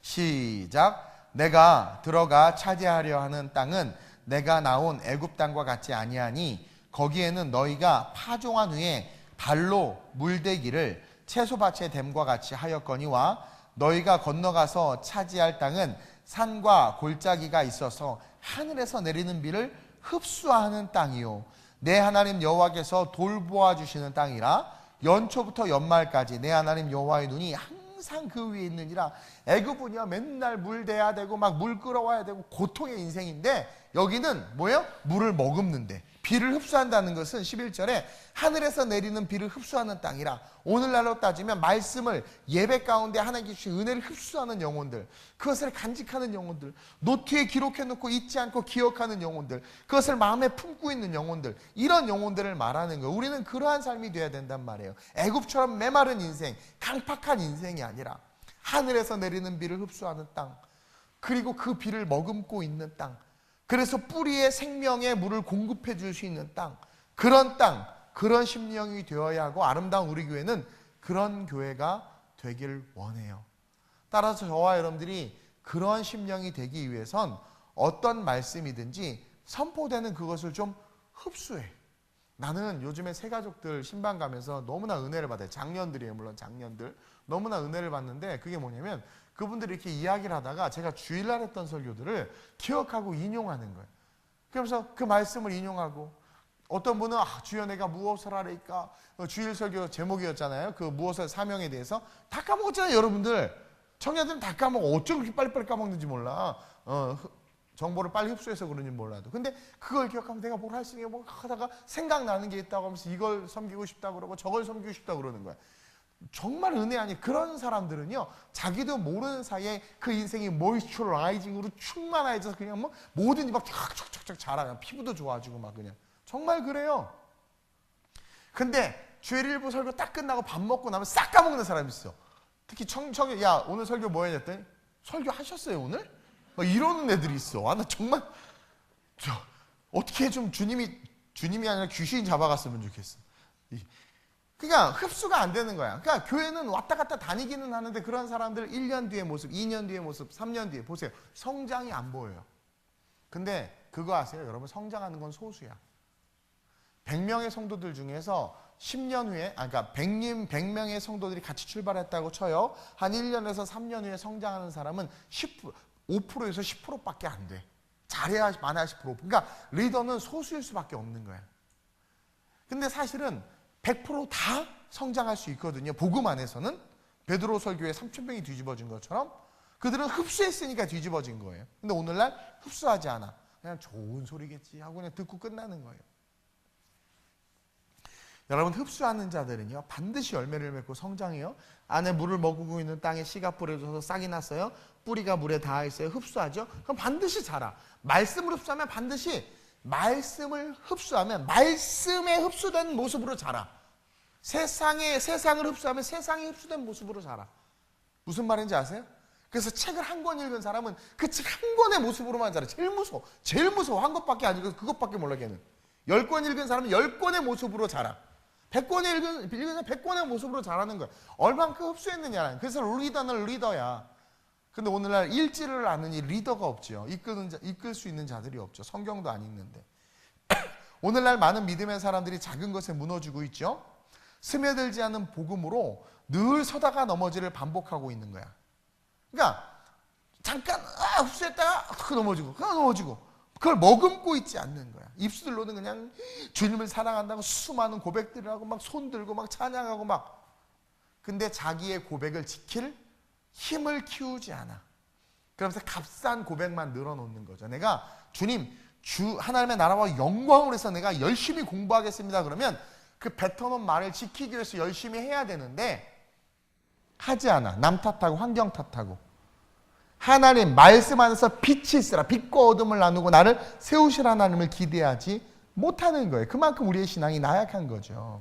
시작. 내가 들어가 차지하려 하는 땅은 내가 나온 애굽 땅과 같지 아니하니 거기에는 너희가 파종한 후에 발로 물대기를 채소밭에 댐과 같이 하였거니와 너희가 건너가서 차지할 땅은 산과 골짜기가 있어서 하늘에서 내리는 비를 흡수하는 땅이요 내 하나님 여호와께서 돌보아 주시는 땅이라 연초부터 연말까지 내 하나님 여호와의 눈이 항상 그 위에 있느니라. 애굽은요 맨날 물 대야 되고 막 물 끌어와야 되고 고통의 인생인데 여기는 뭐예요? 물을 머금는데 비를 흡수한다는 것은 11절에 하늘에서 내리는 비를 흡수하는 땅이라. 오늘날로 따지면 말씀을 예배 가운데 하나님께 주신 은혜를 흡수하는 영혼들, 그것을 간직하는 영혼들, 노트에 기록해놓고 잊지 않고 기억하는 영혼들, 그것을 마음에 품고 있는 영혼들, 이런 영혼들을 말하는 거예요. 우리는 그러한 삶이 되어야 된단 말이에요. 애굽처럼 메마른 인생, 강팍한 인생이 아니라 하늘에서 내리는 비를 흡수하는 땅, 그리고 그 비를 머금고 있는 땅, 그래서 뿌리에 생명의 물을 공급해 줄 수 있는 땅, 그런 땅, 그런 심령이 되어야 하고 아름다운 우리 교회는 그런 교회가 되길 원해요. 따라서 저와 여러분들이 그런 심령이 되기 위해선 어떤 말씀이든지 선포되는 그것을 좀 흡수해. 나는 요즘에 새가족들 신방 가면서 너무나 은혜를 받아요. 장년들이에요. 물론 장년들. 너무나 은혜를 받는데 그게 뭐냐면 그분들이 이렇게 이야기를 하다가 제가 주일날 했던 설교들을 기억하고 인용하는 거예요. 그러면서 그 말씀을 인용하고, 어떤 분은 주여 내가 무엇을 하리까, 주일 설교 제목이었잖아요. 그 무엇을 사명에 대해서 다 까먹었잖아요. 여러분들 청년들은 다 까먹어. 어쩜 그렇게 빨리빨리 까먹는지 몰라. 정보를 빨리 흡수해서 그런지 몰라도. 근데 그걸 기억하면 내가 뭘 할 수 있는 게 뭐 하다가 생각나는 게 있다고 하면서 이걸 섬기고 싶다 그러고 저걸 섬기고 싶다 그러는 거야. 정말 은혜 아니. 그런 사람들은요, 자기도 모르는 사이에 그 인생이 모이스처라이징으로 충만해져서 그냥 뭐 뭐든지 막 촥촥촥 자라. 피부도 좋아지고 막 그냥. 정말 그래요. 근데 주일 일부 설교 딱 끝나고 밥 먹고 나면 싹 까먹는 사람이 있어. 특히 야 오늘 설교 뭐 해야 됐더니 설교 하셨어요 오늘? 막 이러는 애들이 있어. 나 정말 어떻게 좀 주님이 아니라 귀신 잡아갔으면 좋겠어. 그러니까 흡수가 안 되는 거야. 그러니까 교회는 왔다 갔다 다니기는 하는데 그런 사람들 1년 뒤의 모습, 2년 뒤의 모습, 3년 뒤에 보세요. 성장이 안 보여요. 근데 그거 아세요? 여러분, 성장하는 건 소수야. 100명의 성도들 중에서 10년 후에, 그러니까 100명의 성도들이 같이 출발했다고 쳐요. 한 1년에서 3년 후에 성장하는 사람은 5%에서 10%밖에 안 돼. 잘해야 많아야 10%. 그러니까 리더는 소수일 수밖에 없는 거야. 근데 사실은 100%다 성장할 수 있거든요. 복음 안에서는. 베드로 설교에 3,000명이 뒤집어진 것처럼 그들은 흡수했으니까 뒤집어진 거예요. 근데 오늘날 흡수하지 않아. 그냥 좋은 소리겠지 하고 그냥 듣고 끝나는 거예요. 여러분, 흡수하는 자들은요 반드시 열매를 맺고 성장해요. 안에 물을 머금고 있는 땅에 씨가 뿌려져서 싹이 났어요. 뿌리가 물에 닿아 있어요. 흡수하죠. 그럼 반드시 자라. 말씀을 흡수하면 반드시, 말씀을 흡수하면 말씀에 흡수된 모습으로 자라. 세상을 흡수하면 세상에 흡수된 모습으로 자라. 무슨 말인지 아세요? 그래서 책을 한 권 읽은 사람은 그 책 한 권의 모습으로만 자라. 제일 무서워. 한 것밖에 안 읽어서 그것밖에 몰라 걔는. 10권 읽은 사람은 10권의 모습으로 자라. 100권의 읽은 100권의 모습으로 자라는 거야. 얼만큼 흡수했느냐. 그래서 리더는 리더야. 근데 오늘날 읽지를 않으니 리더가 없죠. 이끌 수 있는 자들이 없죠. 성경도 안 읽는데. 오늘날 많은 믿음의 사람들이 작은 것에 무너지고 있죠. 스며들지 않는 복음으로 늘 서다가 넘어지를 반복하고 있는 거야. 그러니까 잠깐 흡수했다가 넘어지고 그걸 머금고 있지 않는 거야. 입술로는 그냥 주님을 사랑한다고 수많은 고백들을 하고 막 손들고 막 찬양하고 막. 근데 자기의 고백을 지킬 힘을 키우지 않아. 그러면서 값싼 고백만 늘어놓는 거죠. 내가 하나님의 나라와 영광을 위해서 내가 열심히 공부하겠습니다. 그러면 그 뱉어놓은 말을 지키기 위해서 열심히 해야 되는데 하지 않아. 남 탓하고 환경 탓하고. 하나님 말씀 안에서 빛이 있으라. 빛과 어둠을 나누고 나를 세우실 하나님을 기대하지 못하는 거예요. 그만큼 우리의 신앙이 나약한 거죠.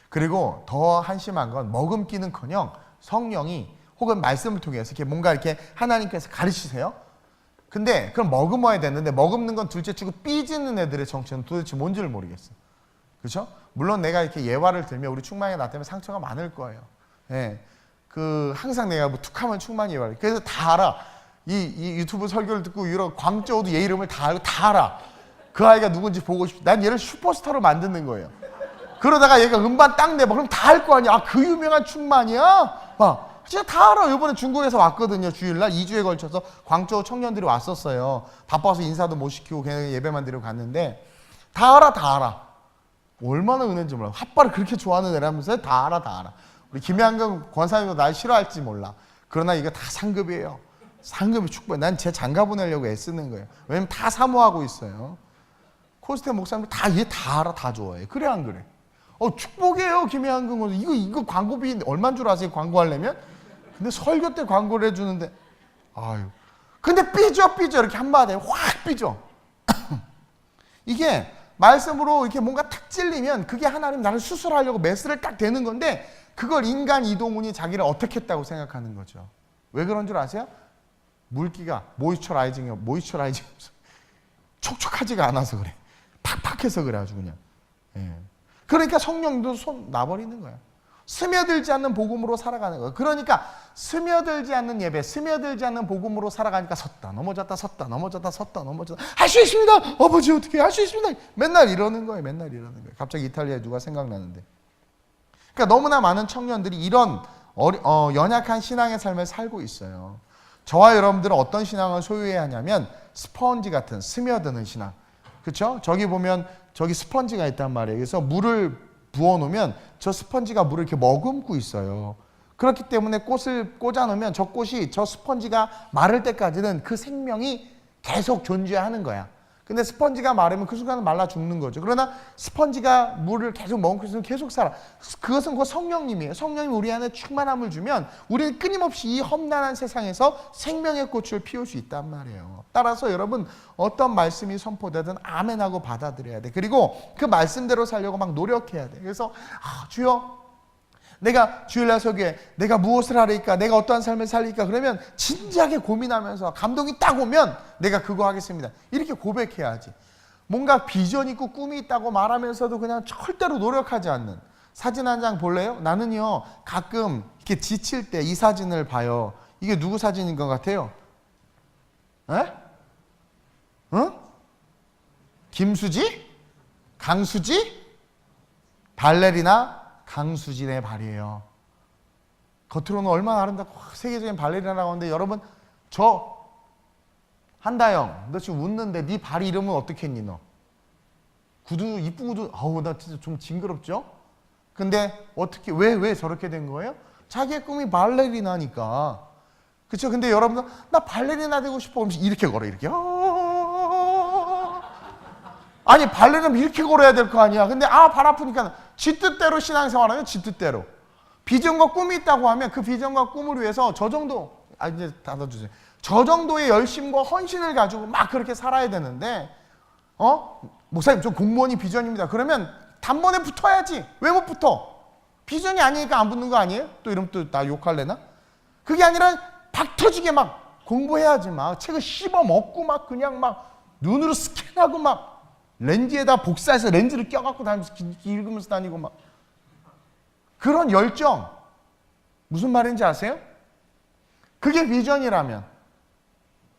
그리고 더 한심한 건 머금기는커녕 성령이 혹은 말씀을 통해서 이렇게 뭔가 이렇게 하나님께서 가르치세요. 근데 그럼 머금어야 되는데 머금는 건 둘째치고 삐지는 애들의 정체는 도대체 뭔지를 모르겠어. 그렇죠? 물론 내가 이렇게 예화를 들면 우리 충만이가 나 때문에 상처가 많을 거예요. 예. 항상 내가 뭐 툭하면 충만이 예화를. 그래서 다 알아. 이 유튜브 설교를 듣고 이런 광저우도 얘 이름을 다 알고 다 알아. 그 아이가 누군지 보고 싶어. 난 얘를 슈퍼스타로 만드는 거예요. 그러다가 얘가 음반 딱 내봐. 그럼 다 알 거 아니야. 그 유명한 충만이야? 진짜 다 알아. 이번에 중국에서 왔거든요. 주일날 2주에 걸쳐서 광저우 청년들이 왔었어요. 바빠서 인사도 못 시키고 그냥 예배만 드리고 갔는데 다 알아. 얼마나 은혜인지 몰라. 핫바를 그렇게 좋아하는 애라면서 다 알아. 우리 김양금 권사님도 날 싫어할지 몰라. 그러나 이거 다 상급이에요. 상급이 축복. 난 제 장가 보내려고 애쓰는 거예요. 왜냐면 다 사모하고 있어요. 코스테 목사님 얘 다 알아. 다 좋아해. 그래 안 그래? 축복이에요. 김양금 권사. 이거 광고비 얼마인 줄 아세요? 광고하려면? 근데 설교 때 광고를 해주는데 근데 삐져 이렇게 한마디에 확 삐져. 이게 말씀으로 이렇게 뭔가 탁 찔리면 그게 하나님 나를 수술하려고 메스를 딱 대는 건데 그걸 인간 이동훈이 자기를 어떻게 했다고 생각하는 거죠. 왜 그런 줄 아세요? 물기가 모이스처라이징 촉촉하지가 않아서 그래. 팍팍해서 그래 아주 그냥. 예. 그러니까 성령도 손 놔버리는 거야. 스며들지 않는 복음으로 살아가는 거야. 그러니까 스며들지 않는 예배, 스며들지 않는 복음으로 살아가니까 섰다 넘어졌다 할 수 있습니다. 아버지 어떻게 할 수 있습니다. 맨날 이러는 거예요. 갑자기 이탈리아에 누가 생각나는데. 그러니까 너무나 많은 청년들이 이런 연약한 신앙의 삶을 살고 있어요. 저와 여러분들은 어떤 신앙을 소유해야 하냐면 스펀지 같은 스며드는 신앙. 그렇죠? 저기 보면 저기 스펀지가 있단 말이에요. 그래서 물을 부어놓으면 저 스펀지가 물을 이렇게 머금고 있어요. 그렇기 때문에 꽃을 꽂아놓으면 저 꽃이 저 스펀지가 마를 때까지는 그 생명이 계속 존재하는 거야. 근데 스펀지가 마르면 그 순간은 말라 죽는 거죠. 그러나 스펀지가 물을 계속 머금고 있으면 계속 살아. 그것은 그 성령님이에요. 성령님이 우리 안에 충만함을 주면 우리는 끊임없이 이 험난한 세상에서 생명의 꽃을 피울 수 있단 말이에요. 따라서 여러분 어떤 말씀이 선포되든 아멘하고 받아들여야 돼. 그리고 그 말씀대로 살려고 막 노력해야 돼. 그래서 주여 내가 주일날 설교에 내가 무엇을 하리까? 내가 어떠한 삶을 살리까? 그러면 진지하게 고민하면서 감동이 딱 오면 내가 그거 하겠습니다. 이렇게 고백해야지. 뭔가 비전 있고 꿈이 있다고 말하면서도 그냥 절대로 노력하지 않는. 사진 한 장 볼래요? 나는요 가끔 이렇게 지칠 때 이 사진을 봐요. 이게 누구 사진인 것 같아요? 에? 응? 김수지? 강수지? 발레리나? 강수진의 발이에요. 겉으로는 얼마나 아름답고 세계적인 발레리나라고 하는데 여러분 저 한다영 너 지금 웃는데 네 발 이름은 어떻게 했니 너? 구두 이쁜 구두 나 진짜 좀 징그럽죠? 근데 어떻게 왜 저렇게 된 거예요? 자기의 꿈이 발레리나니까. 그렇죠? 근데 여러분들 나 발레리나 되고 싶어 그러면서 이렇게 걸어 이렇게 아니 발레리나면 이렇게 걸어야 될 거 아니야. 근데 발 아프니까 지 뜻대로 신앙생활하면 지 뜻대로 비전과 꿈이 있다고 하면 그 비전과 꿈을 위해서 저 정도 이제 닫아주세요. 저 정도의 열심과 헌신을 가지고 막 그렇게 살아야 되는데 목사님 저 공무원이 비전입니다. 그러면 단번에 붙어야지. 왜 못 붙어? 비전이 아니니까 안 붙는 거 아니에요? 또 이러면 또 나 욕할래나? 그게 아니라 박 터지게 막 공부해야지. 막 책을 씹어 먹고 막 그냥 막 눈으로 스캔하고 막 렌즈에다 복사해서 렌즈를 껴갖고 다니면서 읽으면서 다니고 막 그런 열정 무슨 말인지 아세요? 그게 비전이라면.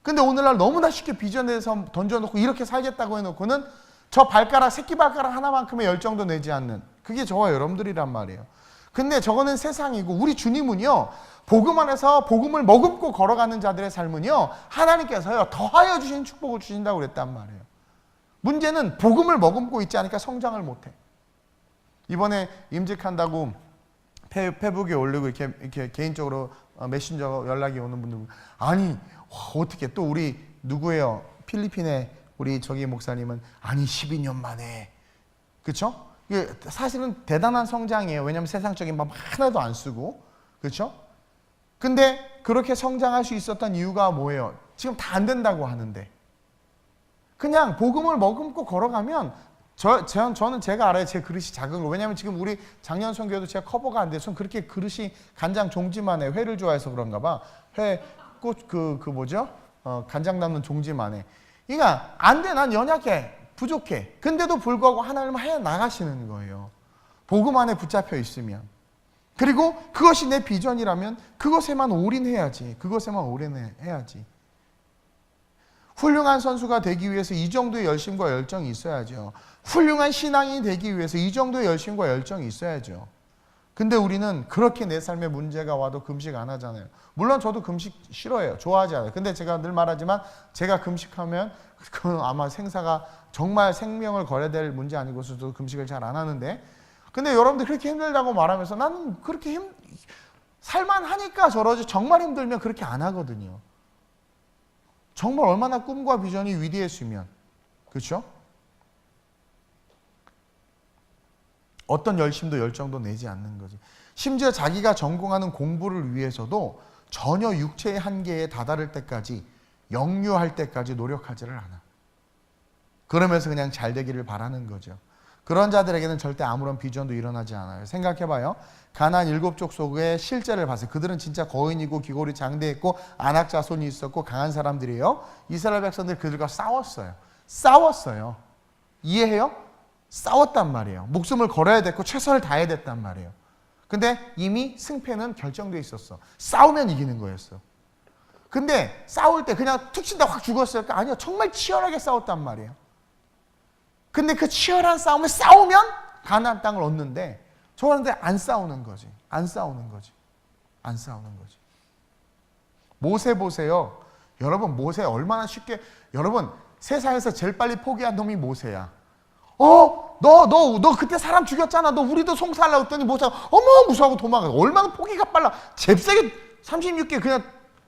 근데 오늘날 너무나 쉽게 비전에서 던져놓고 이렇게 살겠다고 해놓고는 저 발가락 새끼 발가락 하나만큼의 열정도 내지 않는 그게 저와 여러분들이란 말이에요. 근데 저거는 세상이고 우리 주님은요 복음 안에서 복음을 머금고 걸어가는 자들의 삶은요 하나님께서요 더하여 주신 축복을 주신다고 그랬단 말이에요. 문제는 복음을 머금고 있지 않으니까 성장을 못해. 이번에 임직한다고 페북에 올리고 이렇게 개인적으로 메신저 연락이 오는 분들 아니 어떻게 또 우리 누구예요? 필리핀의 우리 저기 목사님은 아니 12년 만에 그렇죠? 이게 사실은 대단한 성장이에요. 왜냐하면 세상적인 밥 하나도 안 쓰고 그렇죠? 근데 그렇게 성장할 수 있었던 이유가 뭐예요? 지금 다 안 된다고 하는데 그냥 복음을 머금고 걸어가면 저는 제가 알아요. 제 그릇이 작은 거. 왜냐하면 지금 우리 작년 선교도 제가 커버가 안 돼서 그렇게 그릇이 간장 종지만 해. 회를 좋아해서 그런가 봐. 회꽃 뭐죠? 간장 담는 종지만 해. 그러니까 안 돼. 난 연약해. 부족해. 근데도 불구하고 하나님은 해 나가시는 거예요. 복음 안에 붙잡혀 있으면. 그리고 그것이 내 비전이라면 그것에만 올인해야지. 그것에만 올인해야지. 훌륭한 선수가 되기 위해서 이 정도의 열심과 열정이 있어야죠. 훌륭한 신앙이 되기 위해서 이 정도의 열심과 열정이 있어야죠. 근데 우리는 그렇게 내 삶에 문제가 와도 금식 안 하잖아요. 물론 저도 금식 싫어해요. 좋아하지 않아요. 근데 제가 늘 말하지만 제가 금식하면 그건 아마 생사가 정말 생명을 걸어야 될 문제 아니고서도 금식을 잘 안 하는데 근데 여러분들 그렇게 힘들다고 말하면서 나는 그렇게 살만하니까 저러지 정말 힘들면 그렇게 안 하거든요. 정말 얼마나 꿈과 비전이 위대했으면 그렇죠? 어떤 열심도 열정도 내지 않는 거지. 심지어 자기가 전공하는 공부를 위해서도 전혀 육체의 한계에 다다를 때까지 역류할 때까지 노력하지를 않아. 그러면서 그냥 잘 되기를 바라는 거죠. 그런 자들에게는 절대 아무런 비전도 일어나지 않아요. 생각해봐요. 가나안 7족 속의 실제를 봤어요. 그들은 진짜 거인이고 귀골이 장대했고 안악자손이 있었고 강한 사람들이에요. 이스라엘 백성들이 그들과 싸웠어요. 이해해요? 싸웠단 말이에요. 목숨을 걸어야 됐고 최선을 다해야 됐단 말이에요. 근데 이미 승패는 결정돼 있었어. 싸우면 이기는 거였어. 근데 싸울 때 그냥 툭 친다 확 죽었어요? 아니요. 정말 치열하게 싸웠단 말이에요. 근데 그 치열한 싸움을 싸우면 가나안 땅을 얻는데 저런데 안 싸우는 거지. 안 싸우는 거지. 모세 보세요. 여러분 모세 얼마나 쉽게, 여러분 세상에서 제일 빨리 포기한 놈이 모세야. 너 그때 사람 죽였잖아. 너 우리도 송사하려고 했더니 모세가 어머 무서워하고 도망가. 얼마나 포기가 빨라. 잽싸게 36개 그냥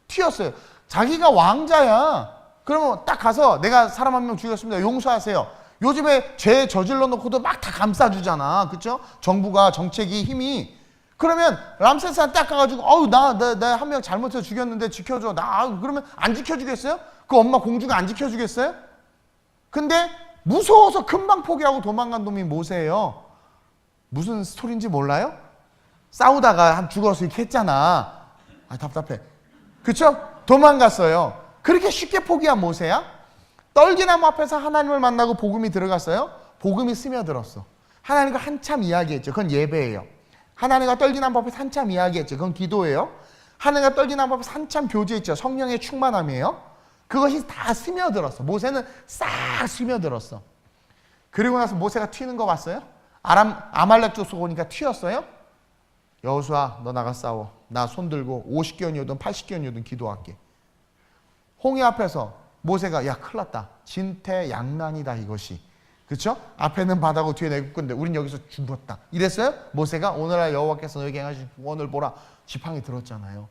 튀었어요. 자기가 왕자야. 그러면 딱 가서 내가 사람 한 명 죽였습니다. 용서하세요. 요즘에 죄 저질러 놓고도 막 다 감싸주잖아. 그렇죠? 정부가 정책이 힘이. 그러면 람세스한테 딱 가가지고 나 한 명 잘못해서 죽였는데 지켜줘. 그러면 안 지켜주겠어요? 그 엄마 공주가 안 지켜주겠어요? 근데 무서워서 금방 포기하고 도망간 놈이 모세예요. 무슨 스토리인지 몰라요? 싸우다가 한 죽어서 이렇게 했잖아. 답답해. 그쵸? 도망갔어요. 그렇게 쉽게 포기한 모세야? 떨기나무 앞에서 하나님을 만나고 복음이 들어갔어요? 복음이 스며들었어. 하나님과 한참 이야기했죠. 그건 예배예요. 하나님과 떨기나무 앞에서 한참 이야기했죠. 그건 기도예요. 하나님과 떨기나무 앞에서 한참 교제했죠. 성령의 충만함이에요. 그것이 다 스며들었어. 모세는 싹 스며들었어. 그리고 나서 모세가 튀는 거 봤어요? 아말렉 족속 오니까 튀었어요? 여호수아 너 나가 싸워. 나 손 들고 50견이든 80견이든 기도할게. 홍해 앞에서 모세가 야 큰일 났다. 진퇴양난이다 이것이. 그렇죠? 앞에는 바다고 뒤에 애굽인데 우린 여기서 죽었다. 이랬어요? 모세가 오늘날 여호와께서 너에게 행하신 구원을 보라. 지팡이 들었잖아요.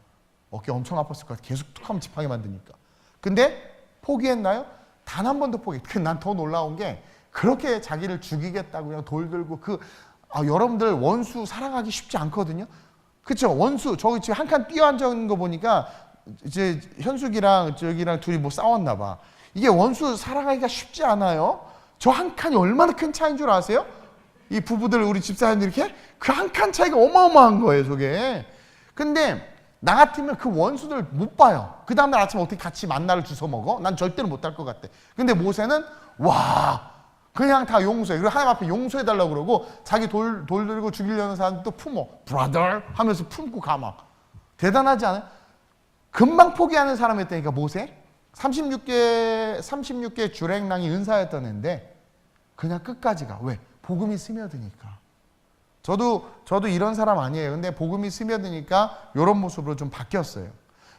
어깨 엄청 아팠을 것 같아. 계속 툭 하면 지팡이 만드니까. 근데 포기했나요? 단 한 번도 난 더 놀라운 게 그렇게 자기를 죽이겠다고 그냥 돌 들고 여러분들 원수 사랑하기 쉽지 않거든요. 그렇죠? 원수 저기 지금 한 칸 뛰어앉아 있는 거 보니까 이제 현숙이랑 저기랑 둘이 뭐 싸웠나 봐. 이게 원수 사랑하기가 쉽지 않아요. 저 한 칸이 얼마나 큰 차이인 줄 아세요? 이 부부들 우리 집사람들 이렇게 그 한 칸 차이가 어마어마한 거예요, 저게. 근데 나 같으면 그 원수들 못 봐요. 그 다음날 아침에 어떻게 같이 만나를 주워 먹어? 난 절대로 못 할 것 같아. 근데 모세는 그냥 다 용서해. 그리고 하나님 앞에 용서해달라고 그러고 자기 돌 들고 죽이려는 사람도 품어. 브라더 하면서 품고 가막. 대단하지 않아요? 금방 포기하는 사람이었다니까 모세. 36개 주랭랑이 은사였던 애인데 그냥 끝까지 가. 왜? 복음이 스며드니까. 저도 이런 사람 아니에요. 근데 복음이 스며드니까 이런 모습으로 좀 바뀌었어요.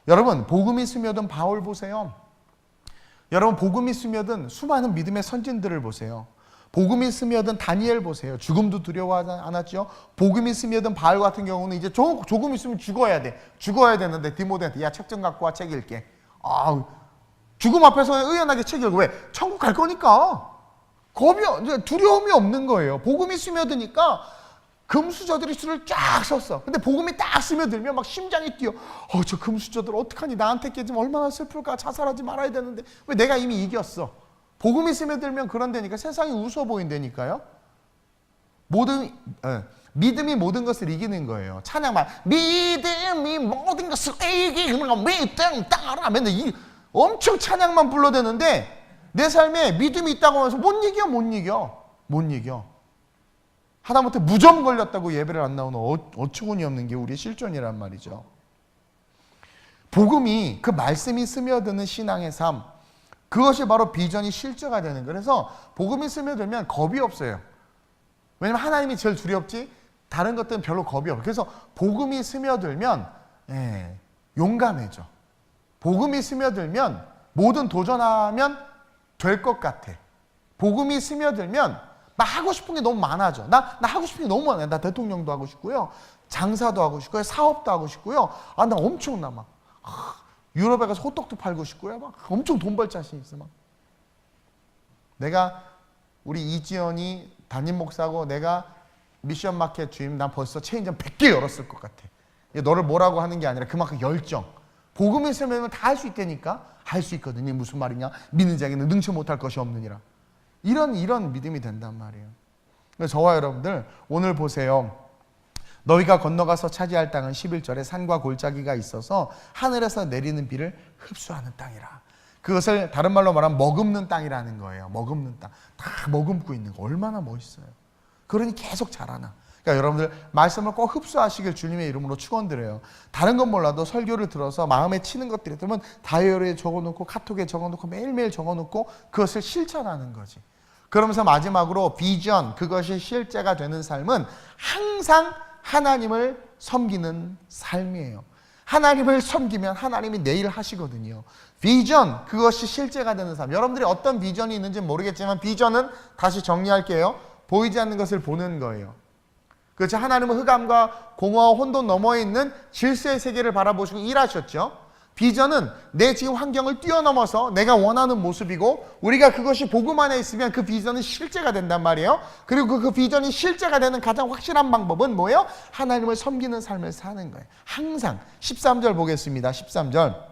여러분 복음이 스며든 바울 보세요. 여러분 복음이 스며든 수많은 믿음의 선진들을 보세요. 복음이 스며든 다니엘 보세요. 죽음도 두려워하지 않았죠. 복음이 스며든 바울 같은 경우는 이제 조금 있으면 죽어야 돼. 죽어야 되는데 디모데한테 야 책 좀 갖고 와. 책 읽게. 죽음 앞에서 의연하게 책 읽고. 왜? 천국 갈 거니까. 두려움이 없는 거예요. 복음이 스며드니까 금수저들이 술을 쫙 섰어. 근데 복음이 딱 스며들면 막 심장이 뛰어. 저 금수저들 어떡하니? 나한테 깨지면 얼마나 슬플까? 자살하지 말아야 되는데 왜 내가 이미 이겼어? 복음이 스며들면 그런다니까. 세상이 웃어 보인다니까요. 믿음이 모든 것을 이기는 거예요. 찬양만 믿음이 모든 것을 이기는 거 믿음 따라 맨날 엄청 찬양만 불러대는데 내 삶에 믿음이 있다고 하면서 못 이겨. 하다못해 무좀 걸렸다고 예배를 안 나오는 어처구니 없는 게 우리의 실존이란 말이죠. 복음이 그 말씀이 스며드는 신앙의 삶, 그것이 바로 비전이 실제가 되는 거예요. 그래서 복음이 스며들면 겁이 없어요. 왜냐면 하나님이 제일 두렵지 다른 것들은 별로 겁이 없어요. 그래서 복음이 스며들면 용감해져. 복음이 스며들면 뭐든 도전하면 될 것 같아. 복음이 스며들면 나 하고 싶은 게 너무 많아져. 나 하고 싶은 게 너무 많아요. 나 대통령도 하고 싶고요. 장사도 하고 싶고요. 사업도 하고 싶고요. 나 엄청나 막. 유럽에 가서 호떡도 팔고 싶고요. 막 엄청 돈 벌 자신 있어 막. 내가 우리 이지연이 담임 목사고 내가 미션 마켓 주임 난 벌써 체인점 100개 열었을 것 같아. 너를 뭐라고 하는 게 아니라 그만큼 열정. 복음이 있으면 다 할 수 있다니까. 할 수 있거든요. 무슨 말이냐? 믿는 자에게는 능치 못할 것이 없느니라. 이런 믿음이 된단 말이에요. 저와 여러분들 오늘 보세요. 너희가 건너가서 차지할 땅은 11절에 산과 골짜기가 있어서 하늘에서 내리는 비를 흡수하는 땅이라. 그것을 다른 말로 말하면 머금는 땅이라는 거예요. 머금는 땅. 다 머금고 있는 거. 얼마나 멋있어요. 그러니 계속 자라나. 그러니까 여러분들 말씀을 꼭 흡수하시길 주님의 이름으로 축원드려요. 다른 건 몰라도 설교를 들어서 마음에 치는 것들이 들으면 다이어리에 적어놓고 카톡에 적어놓고 매일매일 적어놓고 그것을 실천하는 거지. 그러면서 마지막으로 비전, 그것이 실제가 되는 삶은 항상 하나님을 섬기는 삶이에요. 하나님을 섬기면 하나님이 내일 하시거든요. 비전, 그것이 실제가 되는 삶. 여러분들이 어떤 비전이 있는지 모르겠지만 비전은 다시 정리할게요. 보이지 않는 것을 보는 거예요. 그렇죠? 하나님은 흑암과 공허와 혼돈 너머에 있는 질서의 세계를 바라보시고 일하셨죠. 비전은 내 지금 환경을 뛰어넘어서 내가 원하는 모습이고, 우리가 그것이 복음 안에 있으면 그 비전은 실제가 된단 말이에요. 그리고 그 비전이 실제가 되는 가장 확실한 방법은 뭐예요? 하나님을 섬기는 삶을 사는 거예요. 항상. 13절 보겠습니다. 13절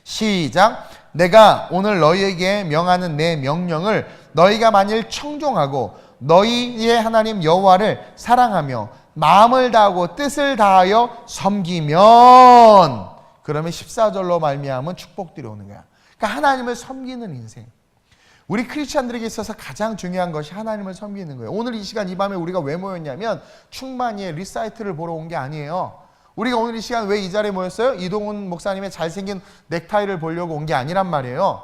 시작. 내가 오늘 너희에게 명하는 내 명령을 너희가 만일 청종하고 너희의 하나님 여호와를 사랑하며 마음을 다하고 뜻을 다하여 섬기면, 그러면 14절로 말미암은 축복들이 오는 거야. 그러니까 하나님을 섬기는 인생. 우리 크리스찬들에게 있어서 가장 중요한 것이 하나님을 섬기는 거예요. 오늘 이 시간 이 밤에 우리가 왜 모였냐면 충만이의 리사이트를 보러 온 게 아니에요. 우리가 오늘 이 시간 왜 이 자리에 모였어요? 이동훈 목사님의 잘생긴 넥타이를 보려고 온 게 아니란 말이에요.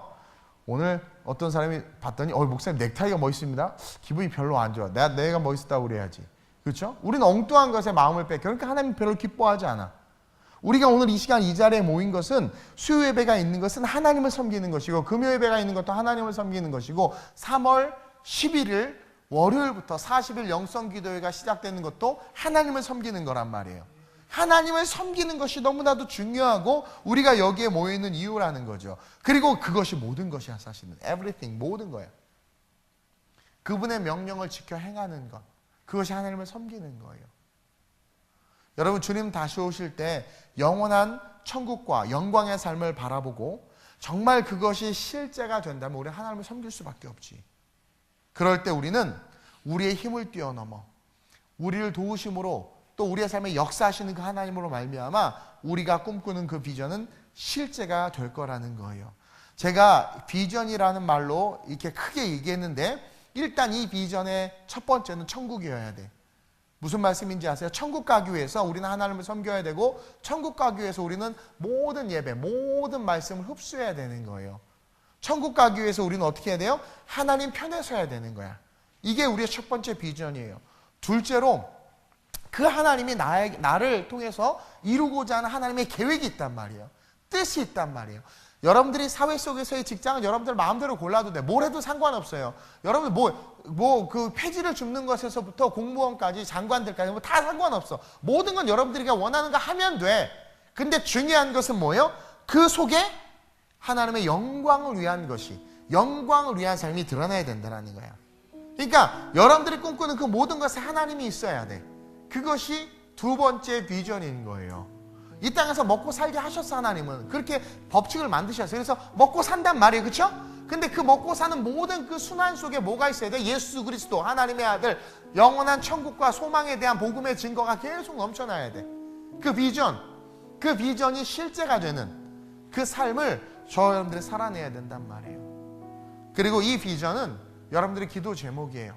오늘 어떤 사람이 봤더니 목사님 넥타이가 멋있습니다. 기분이 별로 안 좋아. 내가 멋있다고 그래야지. 그렇죠? 우리는 엉뚱한 것에 마음을 뺏겨. 그러니까 하나님 별로 기뻐하지 않아. 우리가 오늘 이 시간 이 자리에 모인 것은 수요 예배가 있는 것은 하나님을 섬기는 것이고, 금요 예배가 있는 것도 하나님을 섬기는 것이고, 3월 11일 월요일부터 40일 영성 기도회가 시작되는 것도 하나님을 섬기는 거란 말이에요. 하나님을 섬기는 것이 너무나도 중요하고 우리가 여기에 모이는 이유라는 거죠. 그리고 그것이 모든 것이야. 사실은 everything, 모든 거야. 그분의 명령을 지켜 행하는 것, 그것이 하나님을 섬기는 거예요. 여러분, 주님 다시 오실 때 영원한 천국과 영광의 삶을 바라보고 정말 그것이 실제가 된다면 우리는 하나님을 섬길 수밖에 없지. 그럴 때 우리는 우리의 힘을 뛰어넘어 우리를 도우심으로 또 우리의 삶에 역사하시는 그 하나님으로 말미암아 우리가 꿈꾸는 그 비전은 실제가 될 거라는 거예요. 제가 비전이라는 말로 이렇게 크게 얘기했는데, 일단 이 비전의 첫 번째는 천국이어야 돼. 무슨 말씀인지 아세요? 천국 가기 위해서 우리는 하나님을 섬겨야 되고, 천국 가기 위해서 우리는 모든 예배, 모든 말씀을 흡수해야 되는 거예요. 천국 가기 위해서 우리는 어떻게 해야 돼요? 하나님 편에 서야 되는 거야. 이게 우리의 첫 번째 비전이에요. 둘째로 그 하나님이 나를 통해서 이루고자 하는 하나님의 계획이 있단 말이에요. 뜻이 있단 말이에요. 여러분들이 사회 속에서의 직장은 여러분들 마음대로 골라도 돼. 뭘 해도 상관없어요. 여러분들 그 폐지를 줍는 것에서부터 공무원까지 장관들까지 다 상관없어. 모든 건 여러분들이 원하는 거 하면 돼. 근데 중요한 것은 뭐예요? 그 속에 하나님의 영광을 위한 것이, 영광을 위한 삶이 드러나야 된다는 거야. 그러니까 여러분들이 꿈꾸는 그 모든 것에 하나님이 있어야 돼. 그것이 두 번째 비전인 거예요. 이 땅에서 먹고 살게 하셨어. 하나님은 그렇게 법칙을 만드셨어요. 그래서 먹고 산단 말이에요. 그렇죠? 근데 그 먹고 사는 모든 그 순환 속에 뭐가 있어야 돼? 예수 그리스도 하나님의 아들, 영원한 천국과 소망에 대한 복음의 증거가 계속 넘쳐나야 돼. 그 비전이 실제가 되는 그 삶을 여러분들이 살아내야 된단 말이에요. 그리고 이 비전은 여러분들의 기도 제목이에요.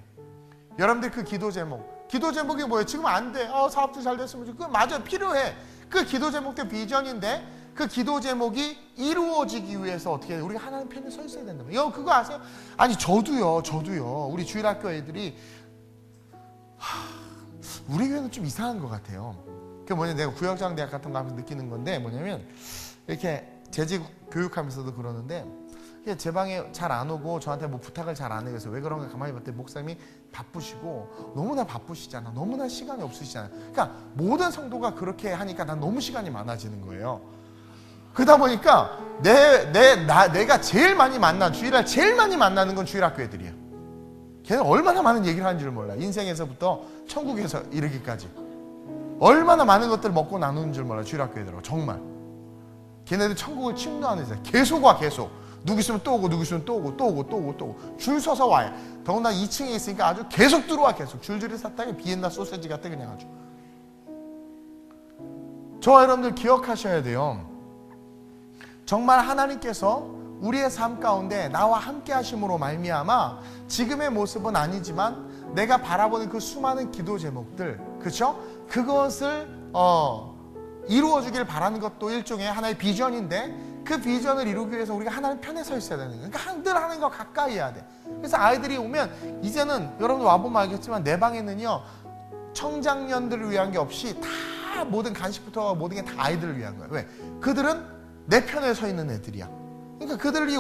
여러분들 그 기도제목이 뭐예요? 지금 안 돼. 사업도 잘 됐으면 좋겠고. 맞아요. 필요해. 그 기도 제목도 비전인데, 그 기도 제목이 이루어지기 위해서 어떻게 해요? 우리가 하나님 편에 서 있어야 된다. 여러분 그거 아세요? 아니 저도요. 우리 주일학교 애들이 우리 교회는 좀 이상한 것 같아요. 그게 뭐냐면, 내가 구역장대학 같은 거 하면서 느끼는 건데, 뭐냐면 이렇게 재직 교육하면서도 그러는데, 제 방에 잘 안 오고 저한테 뭐 부탁을 잘 안 해요. 그래서 왜 그런가 가만히 봤더니 목사님이 바쁘시고, 너무나 바쁘시잖아. 너무나 시간이 없으시잖아. 그러니까 모든 성도가 그렇게 하니까 난 너무 시간이 많아지는 거예요. 그러다 보니까 내가 제일 많이 주일날 제일 많이 만나는 건 주일학교 애들이에요. 걔는 얼마나 많은 얘기를 하는지를 몰라. 인생에서부터 천국에서 이르기까지 얼마나 많은 것들을 먹고 나누는 줄 몰라. 주일학교 애들하고 정말. 걔네들 천국을 침노하는 데 계속 와. 계속 누구 있으면 또 오고, 누구 있으면 또 오고, 또 오고, 또 오고, 또 오고. 줄 서서 와요. 더군다나 2층에 있으니까 아주 계속 들어와. 계속 줄줄이 샀다가 비엔나 소세지 같아. 그냥 아주. 저와 여러분들 기억하셔야 돼요. 정말 하나님께서 우리의 삶 가운데 나와 함께 하심으로 말미암아 지금의 모습은 아니지만 내가 바라보는 그 수많은 기도 제목들, 그렇죠? 그것을 이루어주길 바라는 것도 일종의 하나의 비전인데, 그 비전을 이루기 위해서 우리가 하나님 편에 서 있어야 되는 거예요. 그러니까 늘 하나님 과 가까이 해야 돼. 그래서 아이들이 오면, 이제는 여러분들 와보면 알겠지만 내 방에는요 청장년들을 위한 게 없이 다 다 모든 간식부터 모든 게 다 아이들을 위한 거예요. 왜? 그들은 내 편에 서 있는 애들이야. 그러니까 그들이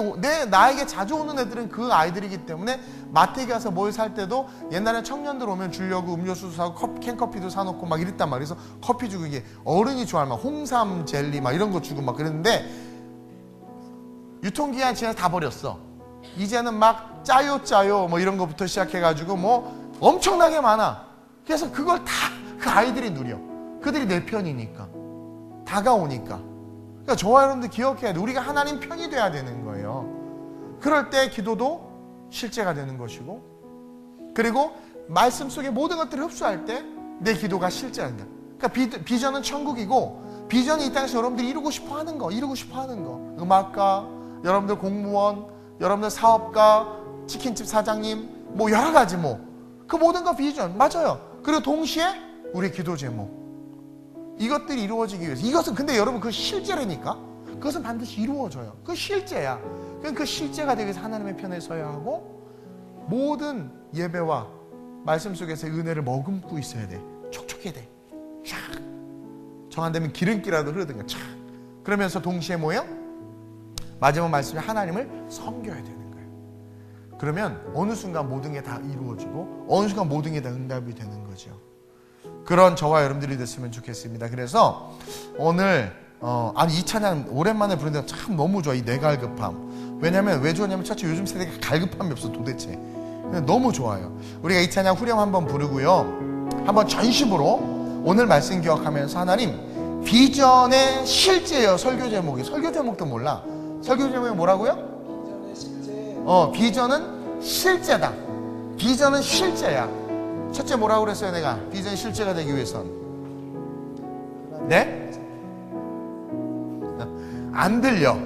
나에게 자주 오는 애들은 그 아이들이기 때문에 마트에 가서 뭘 살 때도 옛날에 청년들 오면 주려고 음료수도 사고 캔커피도 사놓고 막 이랬단 말이에요. 그래서 커피 주고 이게 어른이 좋아할 막 홍삼 젤리 막 이런 거 주고 막 그랬는데 유통기한 지나서 다 버렸어. 이제는 막 짜요 뭐 이런 거부터 시작해가지고 뭐 엄청나게 많아. 그래서 그걸 다 그 아이들이 누려. 그들이 내 편이니까 다가오니까. 그러니까 저와 여러분들 기억해야 돼. 우리가 하나님 편이 돼야 되는 거예요. 그럴 때 기도도 실제가 되는 것이고, 그리고 말씀 속의 모든 것들을 흡수할 때 내 기도가 실제한다. 그러니까 비전은 천국이고, 비전이 이 땅에서 여러분들이 이루고 싶어 하는 거, 음악가, 여러분들 공무원, 여러분들 사업가, 치킨집 사장님, 뭐 여러 가지 그 모든 거 비전 맞아요. 그리고 동시에 우리 기도 제목, 이것들이 이루어지기 위해서, 이것은 근데 여러분 그 실제라니까. 그것은 반드시 이루어져요. 그 실제야. 그 실제가 되기 위해서 하나님의 편에 서야 하고, 모든 예배와 말씀 속에서 은혜를 머금고 있어야 돼. 촉촉해야 돼. 촥. 정 안 되면 기름기라도 흐르든가 촥. 그러면서 동시에 뭐예요? 마지막 말씀에 하나님을 섬겨야 되는 거예요. 그러면 어느 순간 모든 게 다 이루어지고 어느 순간 모든 게 다 응답이 되는 거죠. 그런 저와 여러분들이 됐으면 좋겠습니다. 그래서 오늘 이 찬양 오랜만에 부르는데 참 너무 좋아. 이 내 갈급함. 왜냐면 왜 좋냐면 첫째 요즘 세대가 갈급함이 없어 도대체. 너무 좋아요. 우리가 이 찬양 후렴 한번 부르고요. 한번 전심으로 오늘 말씀 기억하면서 하나님 비전의 실제예요. 설교 제목이. 설교 제목도 몰라. 설교 제목이 뭐라고요? 비전의 실제. 비전은 실제다. 비전은 실제야. 첫째 뭐라고 그랬어요 내가? 비전이 실제가 되기 위해선. 네? 안 들려.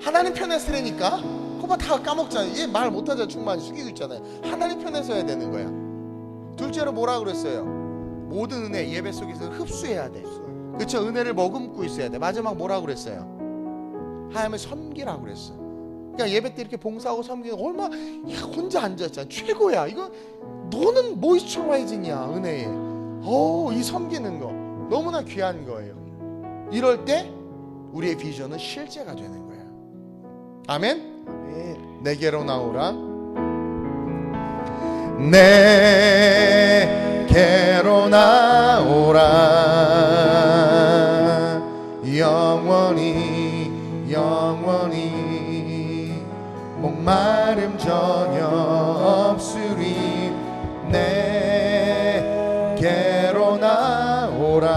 하나님 편에 서라니까. 그거 다 까먹잖아요. 얘 말 못하잖아. 충만히 숙이고 있잖아요. 하나님 편에 서야 되는 거야. 둘째로 뭐라고 그랬어요? 모든 은혜 예배 속에서 흡수해야 돼. 그렇죠? 은혜를 머금고 있어야 돼. 마지막 뭐라고 그랬어요? 하나님을 섬기라고 그랬어. 그러니까 예배 때 이렇게 봉사하고 섬기는 거 얼마나 혼자 앉아있잖아. 최고야. 이거 너는 모이스처라이징이야. 은혜에. 이 섬기는 거 너무나 귀한 거예요. 이럴 때 우리의 비전은 실제가 되는 거야. 아멘. 내게로 나오라. 내게로 나오라. 영원히 목마름 전혀 없으리. 내게로 나오라.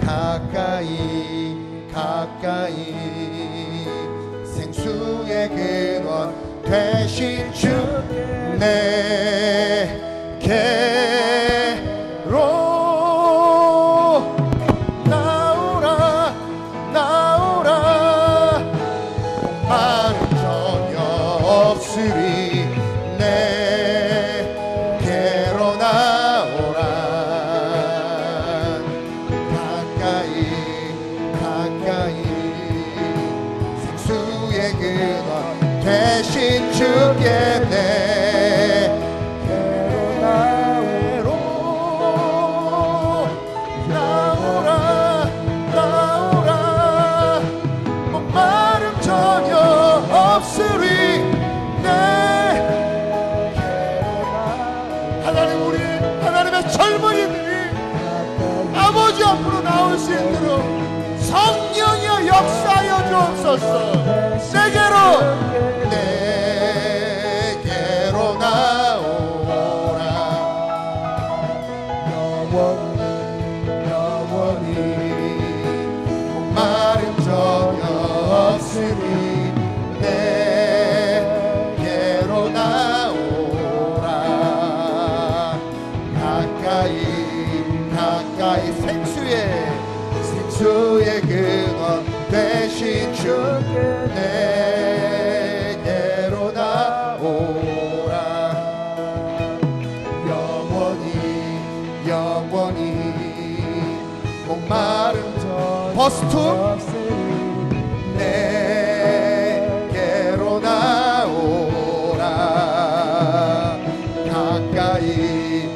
가까이 생수의 근원 되신 주 내게로 나오라. 마음 전혀 없으리. 내게로 나오라. 가까이 생수의 근원 되신 주께 내게로 나오라. 목마름 전혀 없으리. 하나님의 젊은이들이 아버지 앞으로 나올 수 있도록 성령이여 역사하여 주옵소서. 내게로 나오라. 영원히 목마름 전혀 없으니 내게로 나오라. 가까이 생수의 근원 되신 주께 내게로 나오라. 영원히 목마름 버스투 내게로 나오라. 가까이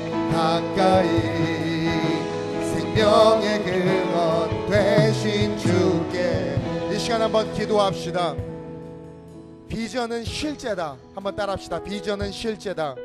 시간 한번 기도합시다. 비전은 실제다. 한번 따라합시다. 비전은 실제다.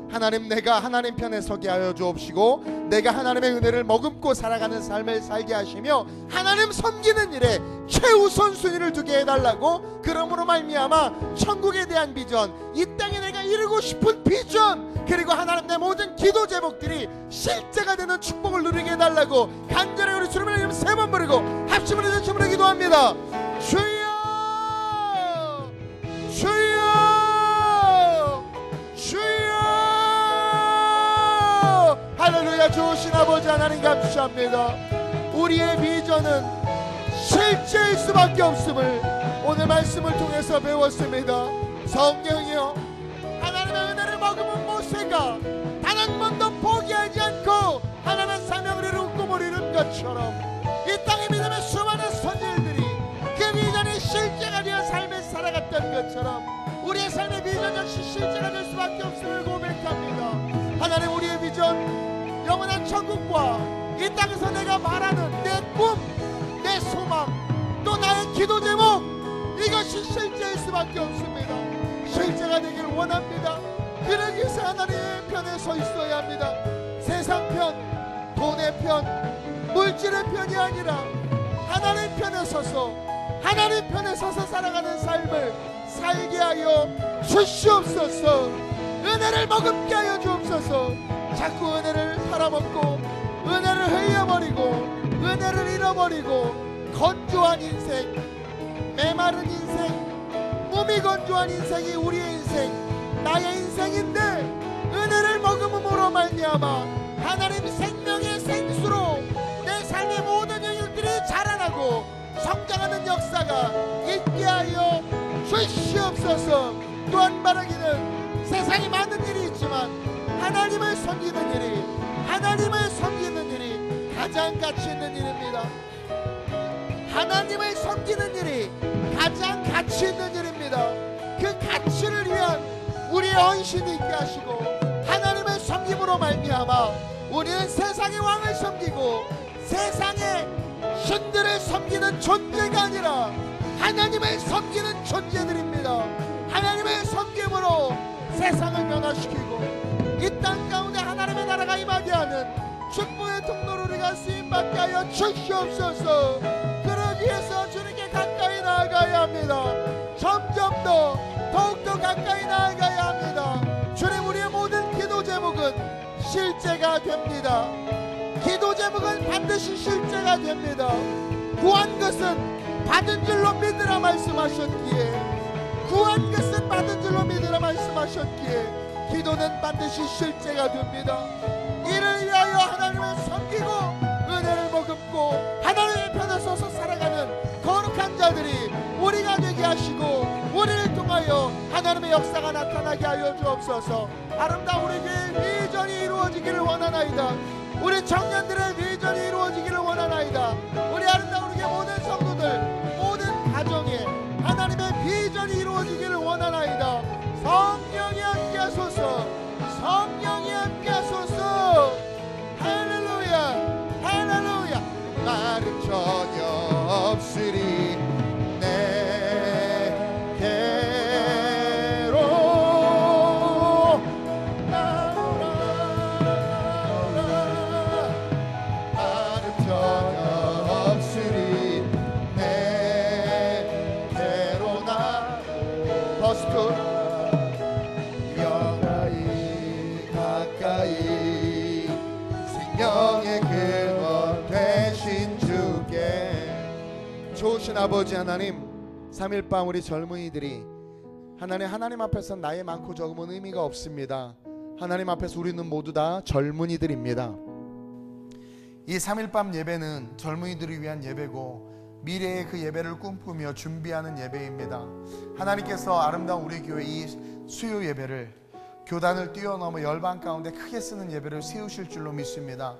하나님, 내가 하나님 편에 서게 하여 주옵시고 내가 하나님의 은혜를 머금고 살아가는 삶을 살게 하시며 하나님 섬기는 일에 최우선순위를 두게 해달라고, 그러므로 말미암아 천국에 대한 비전, 이 땅에 내가 이루고 싶은 비전, 그리고 하나님 내 모든 기도 제목들이 실제가 되는 축복을 누리게 해달라고 간절히 우리 주님의 이름 3번 부르고 합심으로 전심으로 기도합니다. 주여 주여 주여. 할렐루야. 좋으신 아버지 하나님 감사합니다. 우리의 비전은 실제일 수밖에 없음을 오늘 말씀을 통해서 배웠습니다. 성령이여, 하나님의 은혜를 머금은 모세가 단 한 번도 포기하지 않고 하나님의 사명을 이루고 꿈을 이룬 것처럼 이 땅의 믿음의 수많은 선질들이 그 비전이 실제가 되어 삶을 살아갔던 것처럼 우리의 삶의 비전 역시 실제가 될 수밖에 없음을 고백합니다. 하나님, 우리의 비전, 영원한 천국과 이 땅에서 내가 말하는 내 꿈, 내 소망, 또 나의 기도 제목, 이것이 실제일 수밖에 없습니다. 실제가 되길 원합니다. 그러기 위해서 하나님의 편에 서 있어야 합니다. 세상 편, 돈의 편, 물질의 편이 아니라 하나님 편에 서서, 하나님 편에 서서 살아가는 삶을 살게 하여 주시옵소서. 은혜를 머금게 하여 주옵소서. 자꾸 은혜를 팔아먹고 은혜를 흘려버리고 은혜를 잃어버리고 건조한 인생, 메마른 인생, 몸이 건조한 인생이 우리의 인생, 나의 인생인데 은혜를 머금음으로 말미암아 하나님 생명의 생수로 내 삶의 모든 영역들이 자라나고 성장하는 역사가 있게 하여 주시옵소서. 또한 바라기는 세상에 많은 일이 있지만 하나님을 섬기는 일이, 하나님을 섬기는 일이 가장 가치 있는 일입니다. 하나님을 섬기는 일이 가장 가치 있는 일입니다. 그 가치를 위한 우리의 헌신이 있게 하시고 하나님을 섬김으로 말미암아 우리는 세상의 왕을 섬기고 세상의 신들을 섬기는 존재가 아니라 하나님을 섬기는 존재들입니다. 하나님을 섬김으로 세상을 변화시키고 이 땅 가운데 하나님의 나라가 임하게 하는 축복의 통로로 우리가 쓰임받게 하여 주시옵소서. 그러기 위해서 주님께 가까이 나아가야 합니다. 점점 더 더욱더 가까이 나아가야 합니다. 주님, 우리의 모든 기도 제목은 실제가 됩니다. 기도 제목은 반드시 실제가 됩니다. 구한 것은 받은 줄로 믿으라 말씀하셨기에, 구한 것은 받은 줄로 믿으라 말씀하셨기에 기도는 반드시 실제가 됩니다. 이를 위하여 하나님을 섬기고 은혜를 머금고 하나님의 편에 서서 살아가는 거룩한 자들이 우리가 되게 하시고 우리를 통하여 하나님의 역사가 나타나게 하여 주옵소서. 아름다운 우리 교회의 비전이 이루어지기를 원하나이다. 우리 청년들의 비전이 이루어지기를 원하나이다. 우리 아름다운 우리 교회 모든 성도들, 모든 가정에 하나님의 비전이 이루어지기를 원하나이다. 성령이 함께하소서. 성령이 함께하소서. 할렐루야, 할렐루야. 나를 전혀 없으리 내게로 나오라. 나를 전혀 없으리 내게로 나 버스트 생명의 근원 되신 주께. 좋으신 아버지 하나님, 3일밤 우리 젊은이들이 하나님 앞에서 나이 많고 적음은 의미가 없습니다. 하나님 앞에서 우리는 모두 다 젊은이들입니다. 이 3일밤 예배는 젊은이들을 위한 예배고 미래의 그 예배를 꿈꾸며 준비하는 예배입니다. 하나님께서 아름다운 우리 교회 이 수요 예배를 교단을 뛰어넘어 열방 가운데 크게 쓰는 예배를 세우실 줄로 믿습니다.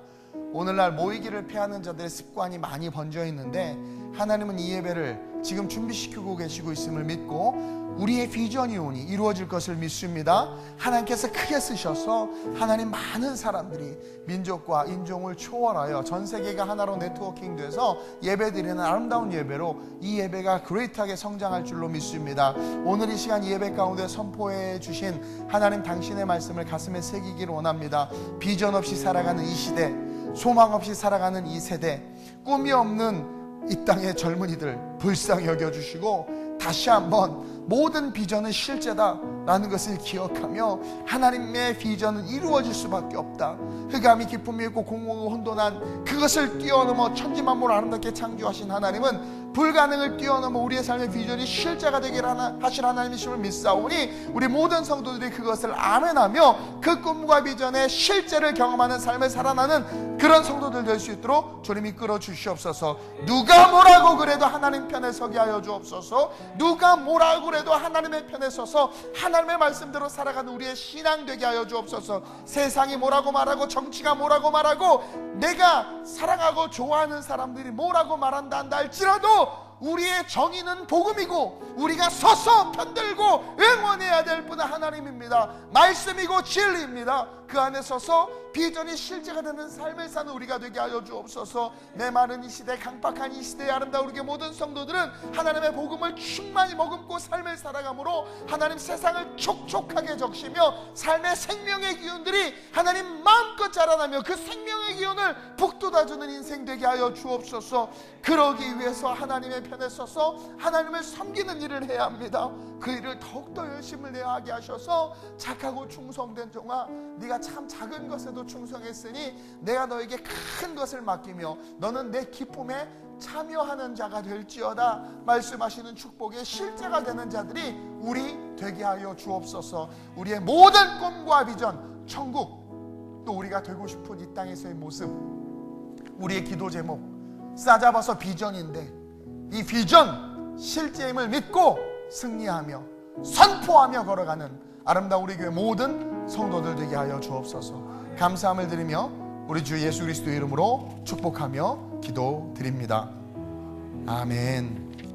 오늘날 모이기를 피하는 자들의 습관이 많이 번져 있는데, 하나님은 이 예배를 지금 준비시키고 계시고 있음을 믿고 우리의 비전이 오니 이루어질 것을 믿습니다. 하나님께서 크게 쓰셔서 하나님 많은 사람들이 민족과 인종을 초월하여 전 세계가 하나로 네트워킹 돼서 예배드리는 아름다운 예배로 이 예배가 그레이트하게 성장할 줄로 믿습니다. 오늘 이 시간 예배 가운데 선포해 주신 하나님 당신의 말씀을 가슴에 새기기를 원합니다. 비전 없이 살아가는 이 시대, 소망 없이 살아가는 이 세대, 꿈이 없는 이 땅의 젊은이들 불쌍히 여겨주시고 다시 한번 모든 비전은 실제다라는 것을 기억하며 하나님의 비전은 이루어질 수밖에 없다. 흑암이 기쁨이 있고 공허가 혼돈한 그것을 뛰어넘어 천지만물을 아름답게 창조하신 하나님은 불가능을 뛰어넘어 우리의 삶의 비전이 실제가 되게 하실 하나님이심을 믿사오니 우리 모든 성도들이 그것을 아멘하며 그 꿈과 비전의 실제를 경험하는 삶을 살아나는 그런 성도들 될 수 있도록 주님 이끌어 주시옵소서. 누가 뭐라고 그래도 하나님 편에 서게 하여 주옵소서. 누가 뭐라고 그래도 하나님의 편에 서서 하나님의 말씀대로 살아가는 우리의 신앙 되게 하여 주옵소서. 세상이 뭐라고 말하고 정치가 뭐라고 말하고 내가 사랑하고 좋아하는 사람들이 뭐라고 말한다 한다 할지라도 우리의 정의는 복음이고 우리가 서서 편들고 응원해야 될 분은 하나님입니다. 말씀이고 진리입니다. 그 안에 서서 비전이 실제가 되는 삶을 사는 우리가 되게 하여 주옵소서. 메마른 이 시대, 강박한 이 시대의 아름다운 우리의 모든 성도들은 하나님의 복음을 충만히 머금고 삶을 살아가므로 하나님 세상을 촉촉하게 적시며 삶의 생명의 기운들이 하나님 마음껏 자라나며 그 생명의 기운을 북돋아주는 인생 되게 하여 주옵소서. 그러기 위해서 하나님의 편에 서서 하나님을 섬기는 일을 해야 합니다. 그 일을 더욱더 열심을 내야 하게 하셔서 착하고 충성된 종아, 네가 참 작은 것에도 충성했으니 내가 너에게 큰 것을 맡기며 너는 내 기쁨에 참여하는 자가 될지어다 말씀하시는 축복의 실제가 되는 자들이 우리 되게 하여 주옵소서. 우리의 모든 꿈과 비전, 천국, 또 우리가 되고 싶은 이 땅에서의 모습, 우리의 기도 제목 싸잡아서 비전인데 이 비전 실제임을 믿고 승리하며 선포하며 걸어가는 아름다운 우리 교회 모든 성도들 되게 하여 주옵소서. 감사함을 드리며 우리 주 예수 그리스도의 이름으로 축복하며 기도드립니다. 아멘.